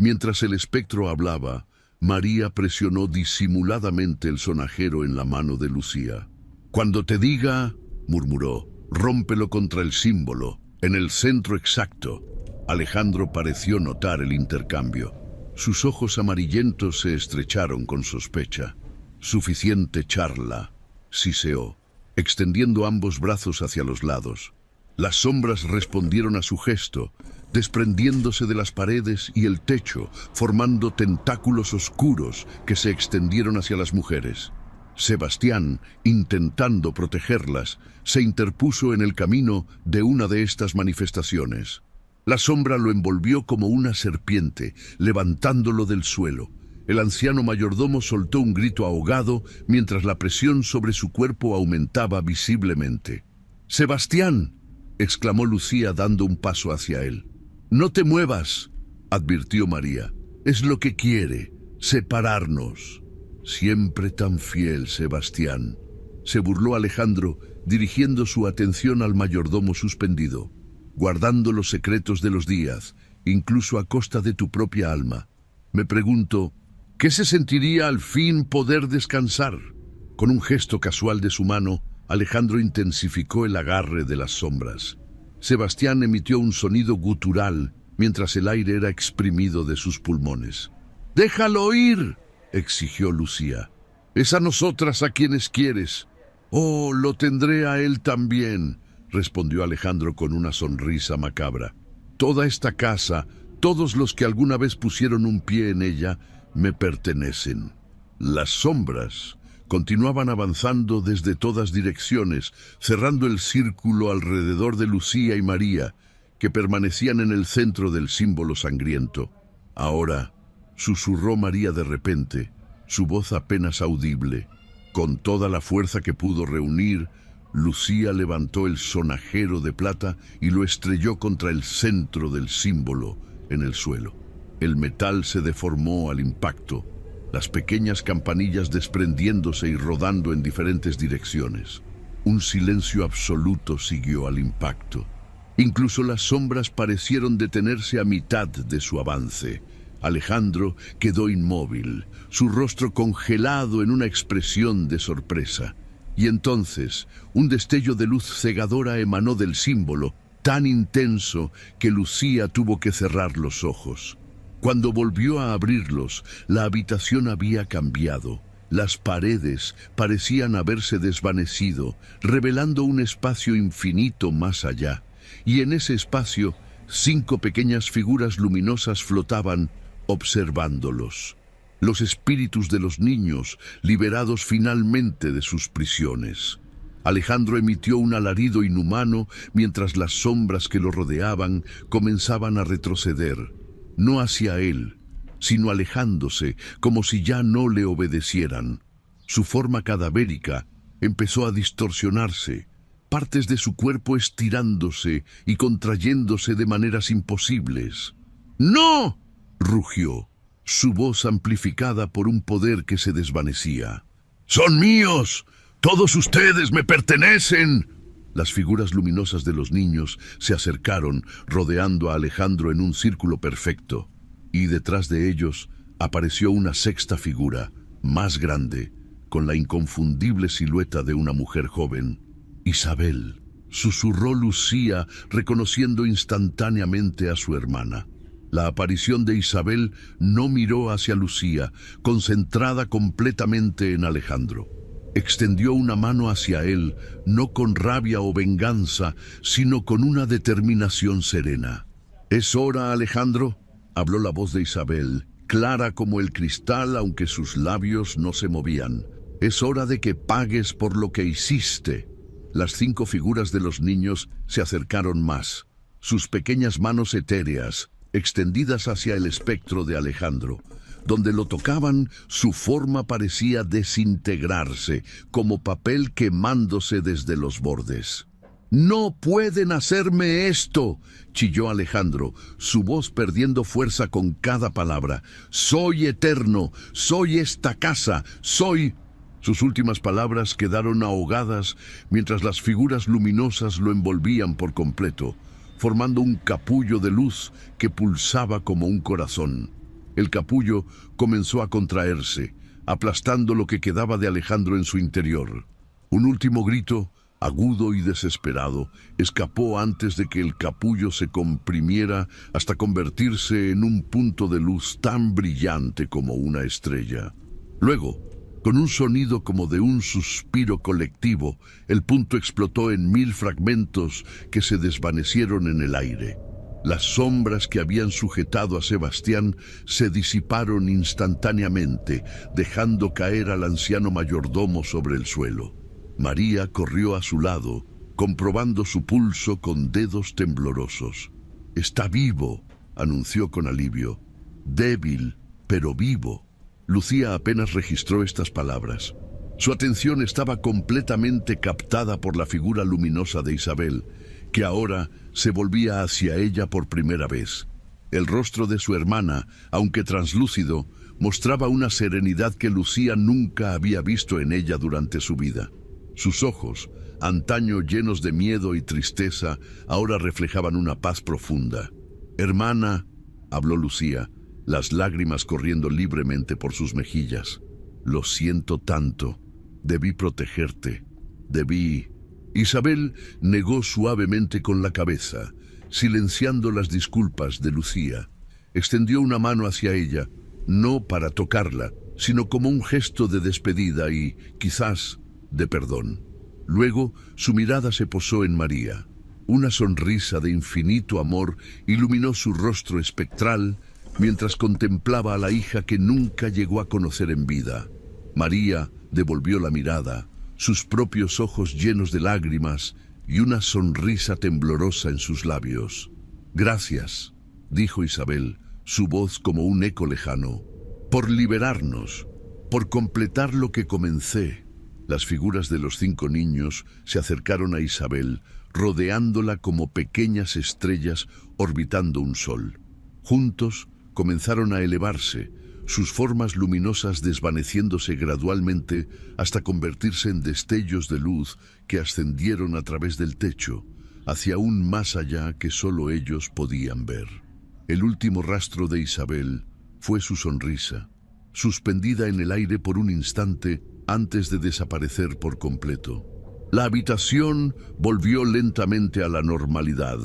[SPEAKER 1] Mientras el espectro hablaba, María presionó disimuladamente el sonajero en la mano de Lucía. «Cuando te diga», murmuró, «rómpelo contra el símbolo, en el centro exacto». Alejandro pareció notar el intercambio. Sus ojos amarillentos se estrecharon con sospecha. «Suficiente charla», siseó, extendiendo ambos brazos hacia los lados. Las sombras respondieron a su gesto, desprendiéndose de las paredes y el techo, formando tentáculos oscuros que se extendieron hacia las mujeres. Sebastián, intentando protegerlas, se interpuso en el camino de una de estas manifestaciones. La sombra lo envolvió como una serpiente, levantándolo del suelo. El anciano mayordomo soltó un grito ahogado mientras la presión sobre su cuerpo aumentaba visiblemente. «¡Sebastián!», exclamó Lucía dando un paso hacia él. «No te muevas», advirtió María. «Es lo que quiere, separarnos». «Siempre tan fiel, Sebastián», se burló Alejandro, dirigiendo su atención al mayordomo suspendido. «Guardando los secretos de los Díaz, incluso a costa de tu propia alma. Me pregunto, ¿qué se sentiría al fin poder descansar?». Con un gesto casual de su mano, Alejandro intensificó el agarre de las sombras. Sebastián emitió un sonido gutural mientras el aire era exprimido de sus pulmones. «¡Déjalo ir!», exigió Lucía. «Es a nosotras a quienes quieres». «Oh, lo tendré a él también», respondió Alejandro con una sonrisa macabra. «Toda esta casa, todos los que alguna vez pusieron un pie en ella, me pertenecen». Las sombras continuaban avanzando desde todas direcciones, cerrando el círculo alrededor de Lucía y María, que permanecían en el centro del símbolo sangriento. «Ahora», susurró María de repente, su voz apenas audible. Con toda la fuerza que pudo reunir, Lucía levantó el sonajero de plata y lo estrelló contra el centro del símbolo en el suelo. El metal se deformó al impacto, las pequeñas campanillas desprendiéndose y rodando en diferentes direcciones. Un silencio absoluto siguió al impacto. Incluso las sombras parecieron detenerse a mitad de su avance. Alejandro quedó inmóvil, su rostro congelado en una expresión de sorpresa. Y entonces, un destello de luz cegadora emanó del símbolo, tan intenso que Lucía tuvo que cerrar los ojos. Cuando volvió a abrirlos, la habitación había cambiado. Las paredes parecían haberse desvanecido, revelando un espacio infinito más allá. Y en ese espacio, 5 pequeñas figuras luminosas flotaban, observándolos. Los espíritus de los niños, liberados finalmente de sus prisiones. Alejandro emitió un alarido inhumano mientras las sombras que lo rodeaban comenzaban a retroceder. No hacia él, sino alejándose, como si ya no le obedecieran. Su forma cadavérica empezó a distorsionarse, partes de su cuerpo estirándose y contrayéndose de maneras imposibles. ¡No!, rugió, su voz amplificada por un poder que se desvanecía. ¡Son míos! ¡Todos ustedes me pertenecen! Las figuras luminosas de los niños se acercaron, rodeando a Alejandro en un círculo perfecto, y detrás de ellos apareció una 6ª figura, más grande, con la inconfundible silueta de una mujer joven. Isabel, susurró Lucía, reconociendo instantáneamente a su hermana. La aparición de Isabel no miró hacia Lucía, concentrada completamente en Alejandro. Extendió una mano hacia él, no con rabia o venganza, sino con una determinación serena. «¿Es hora, Alejandro?», habló la voz de Isabel, clara como el cristal, aunque sus labios no se movían. «Es hora de que pagues por lo que hiciste». Las 5 figuras de los niños se acercaron más, sus pequeñas manos etéreas, extendidas hacia el espectro de Alejandro. Donde lo tocaban, su forma parecía desintegrarse, como papel quemándose desde los bordes. «¡No pueden hacerme esto!», chilló Alejandro, su voz perdiendo fuerza con cada palabra. «Soy eterno, soy esta casa, soy...». Sus últimas palabras quedaron ahogadas mientras las figuras luminosas lo envolvían por completo, formando un capullo de luz que pulsaba como un corazón. El capullo comenzó a contraerse, aplastando lo que quedaba de Alejandro en su interior. Un último grito, agudo y desesperado, escapó antes de que el capullo se comprimiera hasta convertirse en un punto de luz tan brillante como una estrella. Luego, con un sonido como de un suspiro colectivo, el punto explotó en 1000 fragmentos que se desvanecieron en el aire. Las sombras que habían sujetado a Sebastián se disiparon instantáneamente, dejando caer al anciano mayordomo sobre el suelo. María corrió a su lado, comprobando su pulso con dedos temblorosos. «Está vivo», anunció con alivio. «Débil, pero vivo». Lucía apenas registró estas palabras. Su atención estaba completamente captada por la figura luminosa de Isabel, que ahora se volvía hacia ella por primera vez. El rostro de su hermana, aunque translúcido, mostraba una serenidad que Lucía nunca había visto en ella durante su vida. Sus ojos, antaño llenos de miedo y tristeza, ahora reflejaban una paz profunda. «Hermana», habló Lucía, las lágrimas corriendo libremente por sus mejillas. «Lo siento tanto. Debí protegerte. Debí...». Isabel negó suavemente con la cabeza, silenciando las disculpas de Lucía. Extendió una mano hacia ella, no para tocarla, sino como un gesto de despedida y, quizás, de perdón. Luego, su mirada se posó en María. Una sonrisa de infinito amor iluminó su rostro espectral mientras contemplaba a la hija que nunca llegó a conocer en vida. María devolvió la mirada, sus propios ojos llenos de lágrimas y una sonrisa temblorosa en sus labios. «Gracias», dijo Isabel, su voz como un eco lejano, «por liberarnos, por completar lo que comencé». Las figuras de los 5 niños se acercaron a Isabel, rodeándola como pequeñas estrellas orbitando un sol. Juntos comenzaron a elevarse, sus formas luminosas desvaneciéndose gradualmente hasta convertirse en destellos de luz que ascendieron a través del techo, hacia un más allá que solo ellos podían ver. El último rastro de Isabel fue su sonrisa, suspendida en el aire por un instante antes de desaparecer por completo. La habitación volvió lentamente a la normalidad.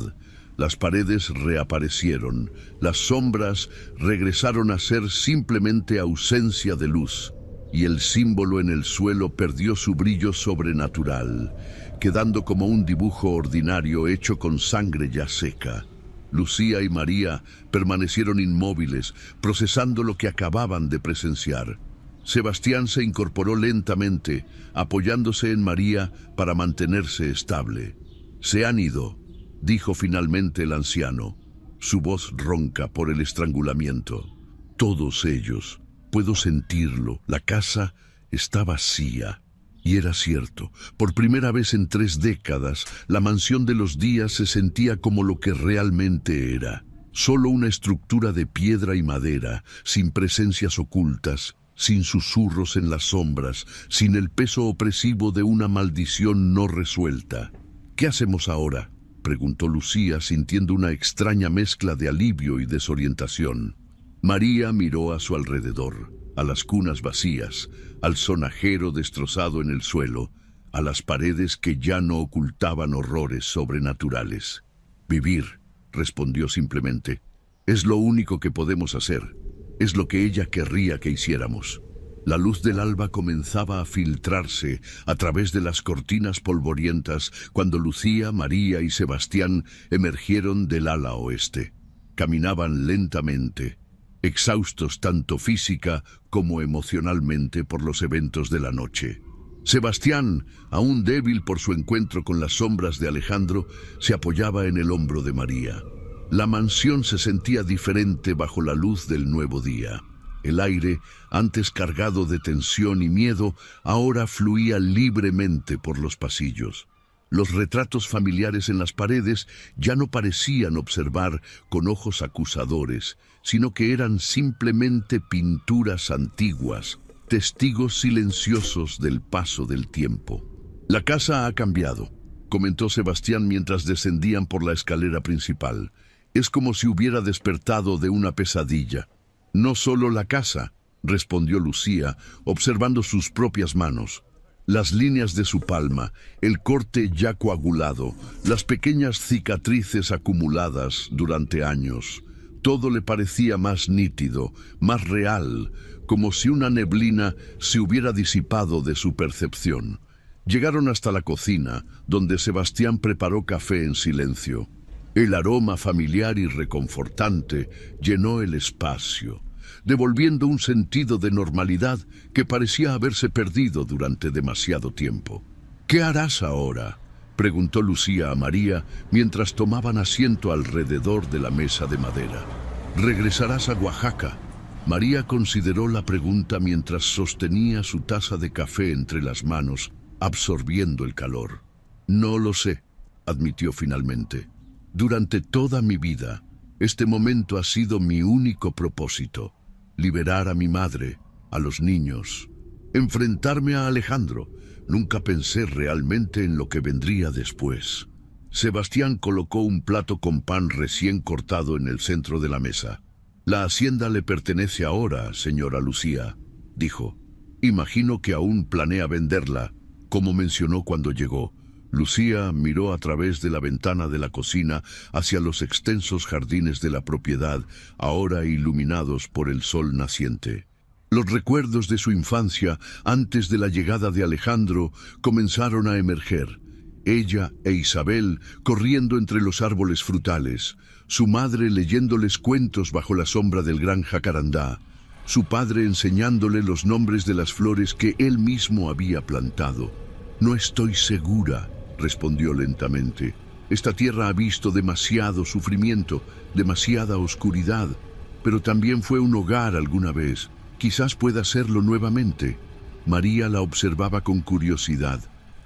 [SPEAKER 1] Las paredes reaparecieron, las sombras regresaron a ser simplemente ausencia de luz, y el símbolo en el suelo perdió su brillo sobrenatural, quedando como un dibujo ordinario hecho con sangre ya seca. Lucía y María permanecieron inmóviles, procesando lo que acababan de presenciar. Sebastián se incorporó lentamente, apoyándose en María para mantenerse estable. «Se han ido», dijo finalmente el anciano, su voz ronca por el estrangulamiento. «Todos ellos. Puedo sentirlo. La casa está vacía». Y era cierto. Por primera vez en 3 décadas, la mansión de los Díaz se sentía como lo que realmente era. Solo una estructura de piedra y madera, sin presencias ocultas, sin susurros en las sombras, sin el peso opresivo de una maldición no resuelta. «¿Qué hacemos ahora?», preguntó Lucía, sintiendo una extraña mezcla de alivio y desorientación. María miró a su alrededor, a las cunas vacías, al sonajero destrozado en el suelo, a las paredes que ya no ocultaban horrores sobrenaturales. «Vivir», respondió simplemente. «Es lo único que podemos hacer. Es lo que ella querría que hiciéramos». La luz del alba comenzaba a filtrarse a través de las cortinas polvorientas cuando Lucía, María y Sebastián emergieron del ala oeste. Caminaban lentamente, exhaustos tanto física como emocionalmente por los eventos de la noche. Sebastián, aún débil por su encuentro con las sombras de Alejandro, se apoyaba en el hombro de María. La mansión se sentía diferente bajo la luz del nuevo día. El aire, antes cargado de tensión y miedo, ahora fluía libremente por los pasillos. Los retratos familiares en las paredes ya no parecían observar con ojos acusadores, sino que eran simplemente pinturas antiguas, testigos silenciosos del paso del tiempo. «La casa ha cambiado», comentó Sebastián mientras descendían por la escalera principal. «Es como si hubiera despertado de una pesadilla». «No solo la casa», respondió Lucía, observando sus propias manos. Las líneas de su palma, el corte ya coagulado, las pequeñas cicatrices acumuladas durante años. Todo le parecía más nítido, más real, como si una neblina se hubiera disipado de su percepción. Llegaron hasta la cocina, donde Sebastián preparó café en silencio. El aroma familiar y reconfortante llenó el espacio, devolviendo un sentido de normalidad que parecía haberse perdido durante demasiado tiempo. «¿Qué harás ahora?», preguntó Lucía a María mientras tomaban asiento alrededor de la mesa de madera. «¿Regresarás a Oaxaca?». María consideró la pregunta mientras sostenía su taza de café entre las manos, absorbiendo el calor. «No lo sé», admitió finalmente. «Durante toda mi vida, este momento ha sido mi único propósito. Liberar a mi madre, a los niños, enfrentarme a Alejandro. Nunca pensé realmente en lo que vendría después». Sebastián colocó un plato con pan recién cortado en el centro de la mesa. «La hacienda le pertenece ahora, señora Lucía», dijo. «Imagino que aún planea venderla, como mencionó cuando llegó». Lucía miró a través de la ventana de la cocina hacia los extensos jardines de la propiedad, ahora iluminados por el sol naciente. Los recuerdos de su infancia, antes de la llegada de Alejandro, comenzaron a emerger. Ella e Isabel corriendo entre los árboles frutales, su madre leyéndoles cuentos bajo la sombra del gran jacarandá, su padre enseñándole los nombres de las flores que él mismo había plantado. «No estoy segura», respondió lentamente. «Esta tierra ha visto demasiado sufrimiento, demasiada oscuridad, pero también fue un hogar alguna vez. Quizás pueda serlo nuevamente». María la observaba con curiosidad.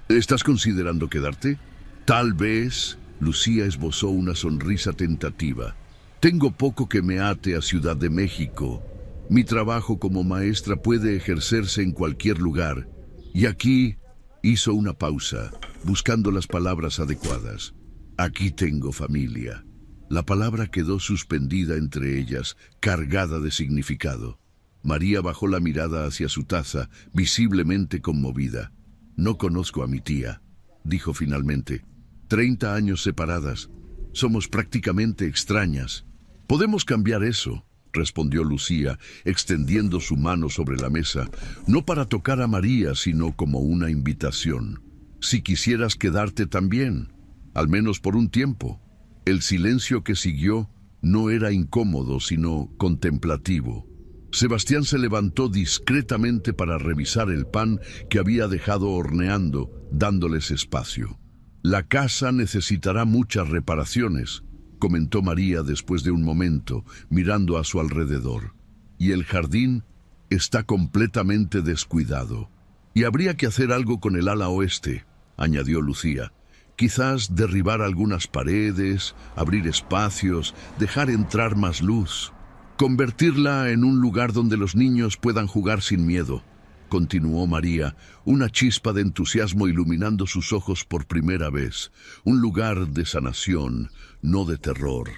[SPEAKER 1] «¿Estás considerando quedarte?» «Tal vez», Lucía esbozó una sonrisa tentativa. «Tengo poco que me ate a Ciudad de México. Mi trabajo como maestra puede ejercerse en cualquier lugar. Y aquí hizo una pausa, buscando las palabras adecuadas. Aquí tengo familia. La palabra quedó suspendida entre ellas, cargada de significado. María bajó la mirada hacia su taza, visiblemente conmovida. No conozco a mi tía, dijo finalmente. 30 años separadas. Somos prácticamente extrañas. Podemos cambiar eso, respondió Lucía, extendiendo su mano sobre la mesa, no para tocar a María, sino como una invitación. Si quisieras quedarte también, al menos por un tiempo. El silencio que siguió no era incómodo, sino contemplativo. Sebastián se levantó discretamente para revisar el pan que había dejado horneando, dándoles espacio. La casa necesitará muchas reparaciones, comentó María después de un momento, mirando a su alrededor. Y el jardín está completamente descuidado. Y habría que hacer algo con el ala oeste, añadió Lucía. Quizás derribar algunas paredes, abrir espacios, dejar entrar más luz. Convertirla en un lugar donde los niños puedan jugar sin miedo, continuó María, una chispa de entusiasmo iluminando sus ojos por primera vez. Un lugar de sanación, no de terror.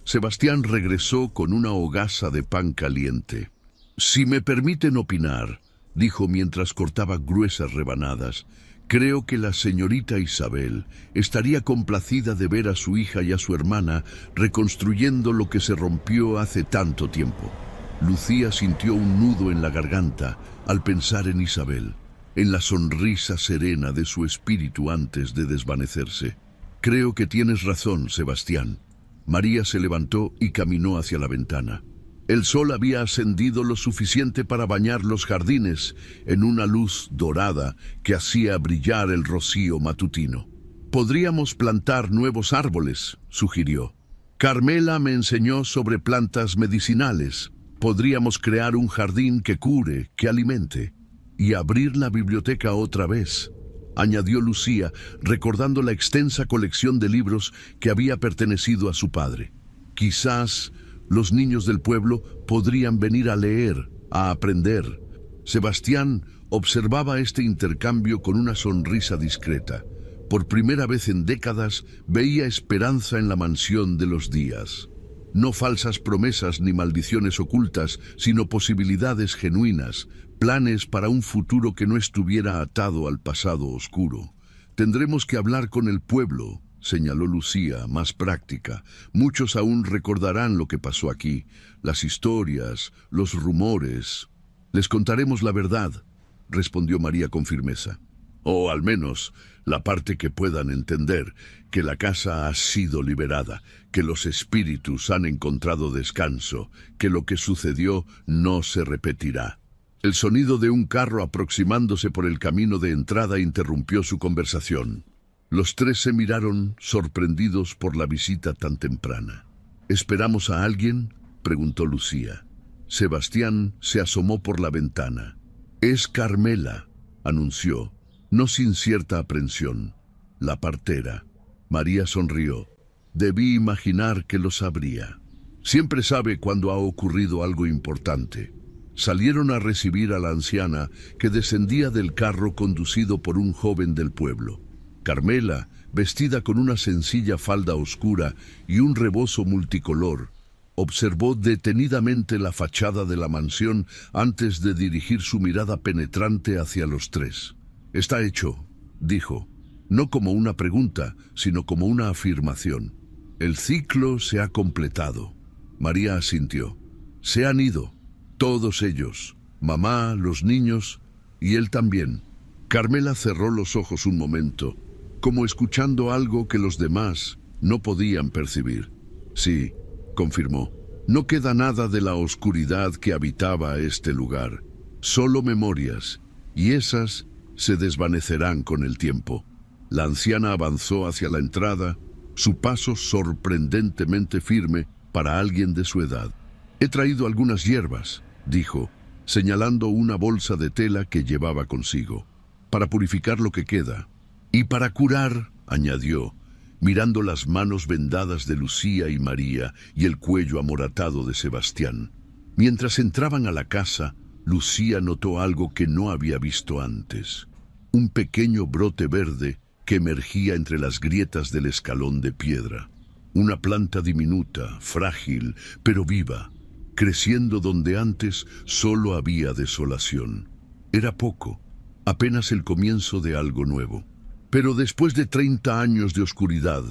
[SPEAKER 1] Sebastián regresó con una hogaza de pan caliente. Si me permiten opinar, dijo mientras cortaba gruesas rebanadas, creo que la señorita Isabel estaría complacida de ver a su hija y a su hermana reconstruyendo lo que se rompió hace tanto tiempo. Lucía sintió un nudo en la garganta al pensar en Isabel, en la sonrisa serena de su espíritu antes de desvanecerse. Creo que tienes razón, Sebastián. María se levantó y caminó hacia la ventana. El sol había ascendido lo suficiente para bañar los jardines en una luz dorada que hacía brillar el rocío matutino. Podríamos plantar nuevos árboles, sugirió. Carmela me enseñó sobre plantas medicinales. Podríamos crear un jardín que cure, que alimente. Y abrir la biblioteca otra vez, añadió Lucía, recordando la extensa colección de libros que había pertenecido a su padre. Quizás los niños del pueblo podrían venir a leer, a aprender. Sebastián observaba este intercambio con una sonrisa discreta. Por primera vez en décadas veía esperanza en la mansión de los Díaz. No falsas promesas ni maldiciones ocultas, sino posibilidades genuinas, planes para un futuro que no estuviera atado al pasado oscuro. Tendremos que hablar con el pueblo, señaló Lucía, más práctica. Muchos aún recordarán lo que pasó aquí, las historias, los rumores. Les contaremos la verdad, respondió María con firmeza. O al menos la parte que puedan entender, que la casa ha sido liberada, que los espíritus han encontrado descanso, que lo que sucedió no se repetirá. El sonido de un carro aproximándose por el camino de entrada interrumpió su conversación. Los tres se miraron, sorprendidos por la visita tan temprana. ¿Esperamos a alguien?, preguntó Lucía. Sebastián se asomó por la ventana. «Es Carmela», anunció, no sin cierta aprensión. «La partera». María sonrió. «Debí imaginar que lo sabría. Siempre sabe cuando ha ocurrido algo importante». Salieron a recibir a la anciana que descendía del carro conducido por un joven del pueblo. Carmela, vestida con una sencilla falda oscura y un rebozo multicolor, observó detenidamente la fachada de la mansión antes de dirigir su mirada penetrante hacia los tres. «Está hecho», dijo, no como una pregunta, sino como una afirmación. «El ciclo se ha completado». María asintió. «Se han ido, todos ellos, mamá, los niños y él también». Carmela cerró los ojos un momento, como escuchando algo que los demás no podían percibir. «Sí», confirmó, «no queda nada de la oscuridad que habitaba este lugar, solo memorias, y esas se desvanecerán con el tiempo». La anciana avanzó hacia la entrada, su paso sorprendentemente firme para alguien de su edad. «He traído algunas hierbas», dijo, señalando una bolsa de tela que llevaba consigo, «para purificar lo que queda. Y para curar», añadió, mirando las manos vendadas de Lucía y María y el cuello amoratado de Sebastián. Mientras entraban a la casa, Lucía notó algo que no había visto antes. Un pequeño brote verde que emergía entre las grietas del escalón de piedra. Una planta diminuta, frágil, pero viva, creciendo donde antes solo había desolación. Era poco, apenas el comienzo de algo nuevo. Pero después de 30 años de oscuridad,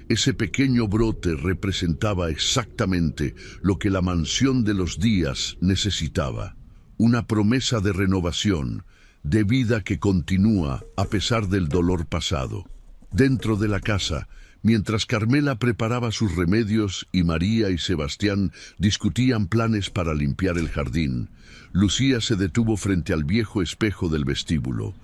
[SPEAKER 1] ese pequeño brote representaba exactamente lo que la mansión de los Díaz necesitaba. Una promesa de renovación, de vida que continúa a pesar del dolor pasado. Dentro de la casa, mientras Carmela preparaba sus remedios y María y Sebastián discutían planes para limpiar el jardín, Lucía se detuvo frente al viejo espejo del vestíbulo.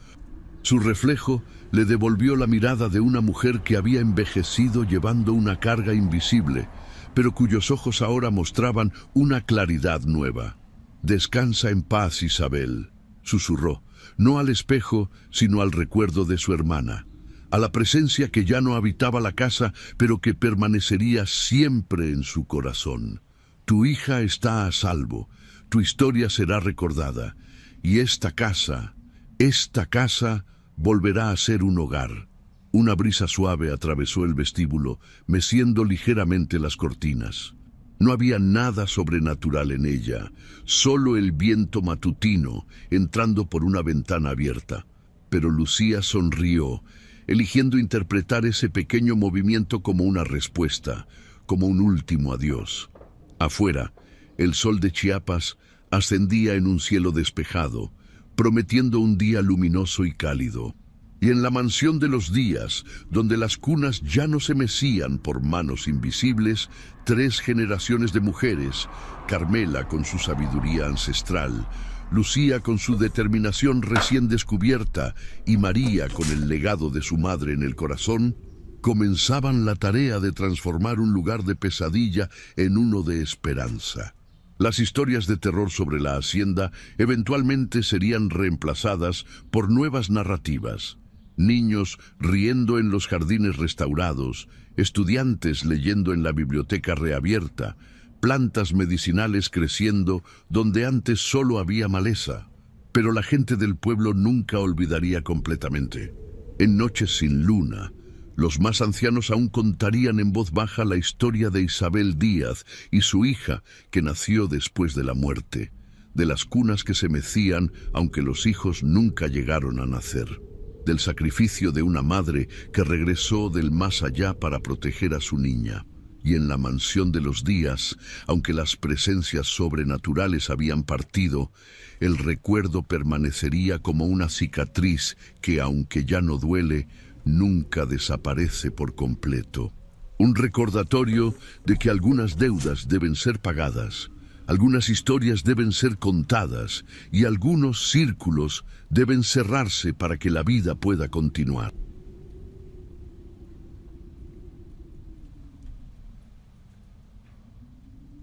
[SPEAKER 1] Su reflejo le devolvió la mirada de una mujer que había envejecido llevando una carga invisible, pero cuyos ojos ahora mostraban una claridad nueva. «Descansa en paz, Isabel», susurró, no al espejo, sino al recuerdo de su hermana, a la presencia que ya no habitaba la casa, pero que permanecería siempre en su corazón. «Tu hija está a salvo, tu historia será recordada, y esta casa volverá a ser un hogar». Una brisa suave atravesó el vestíbulo, meciendo ligeramente las cortinas. No había nada sobrenatural en ella, solo el viento matutino entrando por una ventana abierta. Pero Lucía sonrió, eligiendo interpretar ese pequeño movimiento como una respuesta, como un último adiós. Afuera, el sol de Chiapas ascendía en un cielo despejado, prometiendo un día luminoso y cálido. Y en la mansión de los Díaz, donde las cunas ya no se mecían por manos invisibles, 3 generaciones de mujeres, Carmela con su sabiduría ancestral, Lucía con su determinación recién descubierta y María con el legado de su madre en el corazón, comenzaban la tarea de transformar un lugar de pesadilla en uno de esperanza. Las historias de terror sobre la hacienda eventualmente serían reemplazadas por nuevas narrativas. Niños riendo en los jardines restaurados, estudiantes leyendo en la biblioteca reabierta, plantas medicinales creciendo donde antes solo había maleza. Pero la gente del pueblo nunca olvidaría completamente. En noches sin luna, los más ancianos aún contarían en voz baja la historia de Isabel Díaz y su hija, que nació después de la muerte, de las cunas que se mecían aunque los hijos nunca llegaron a nacer, del sacrificio de una madre que regresó del más allá para proteger a su niña. Y en la mansión de los Díaz, aunque las presencias sobrenaturales habían partido, el recuerdo permanecería como una cicatriz que, aunque ya no duele, nunca desaparece por completo. Un recordatorio de que algunas deudas deben ser pagadas, algunas historias deben ser contadas y algunos círculos deben cerrarse para que la vida pueda continuar.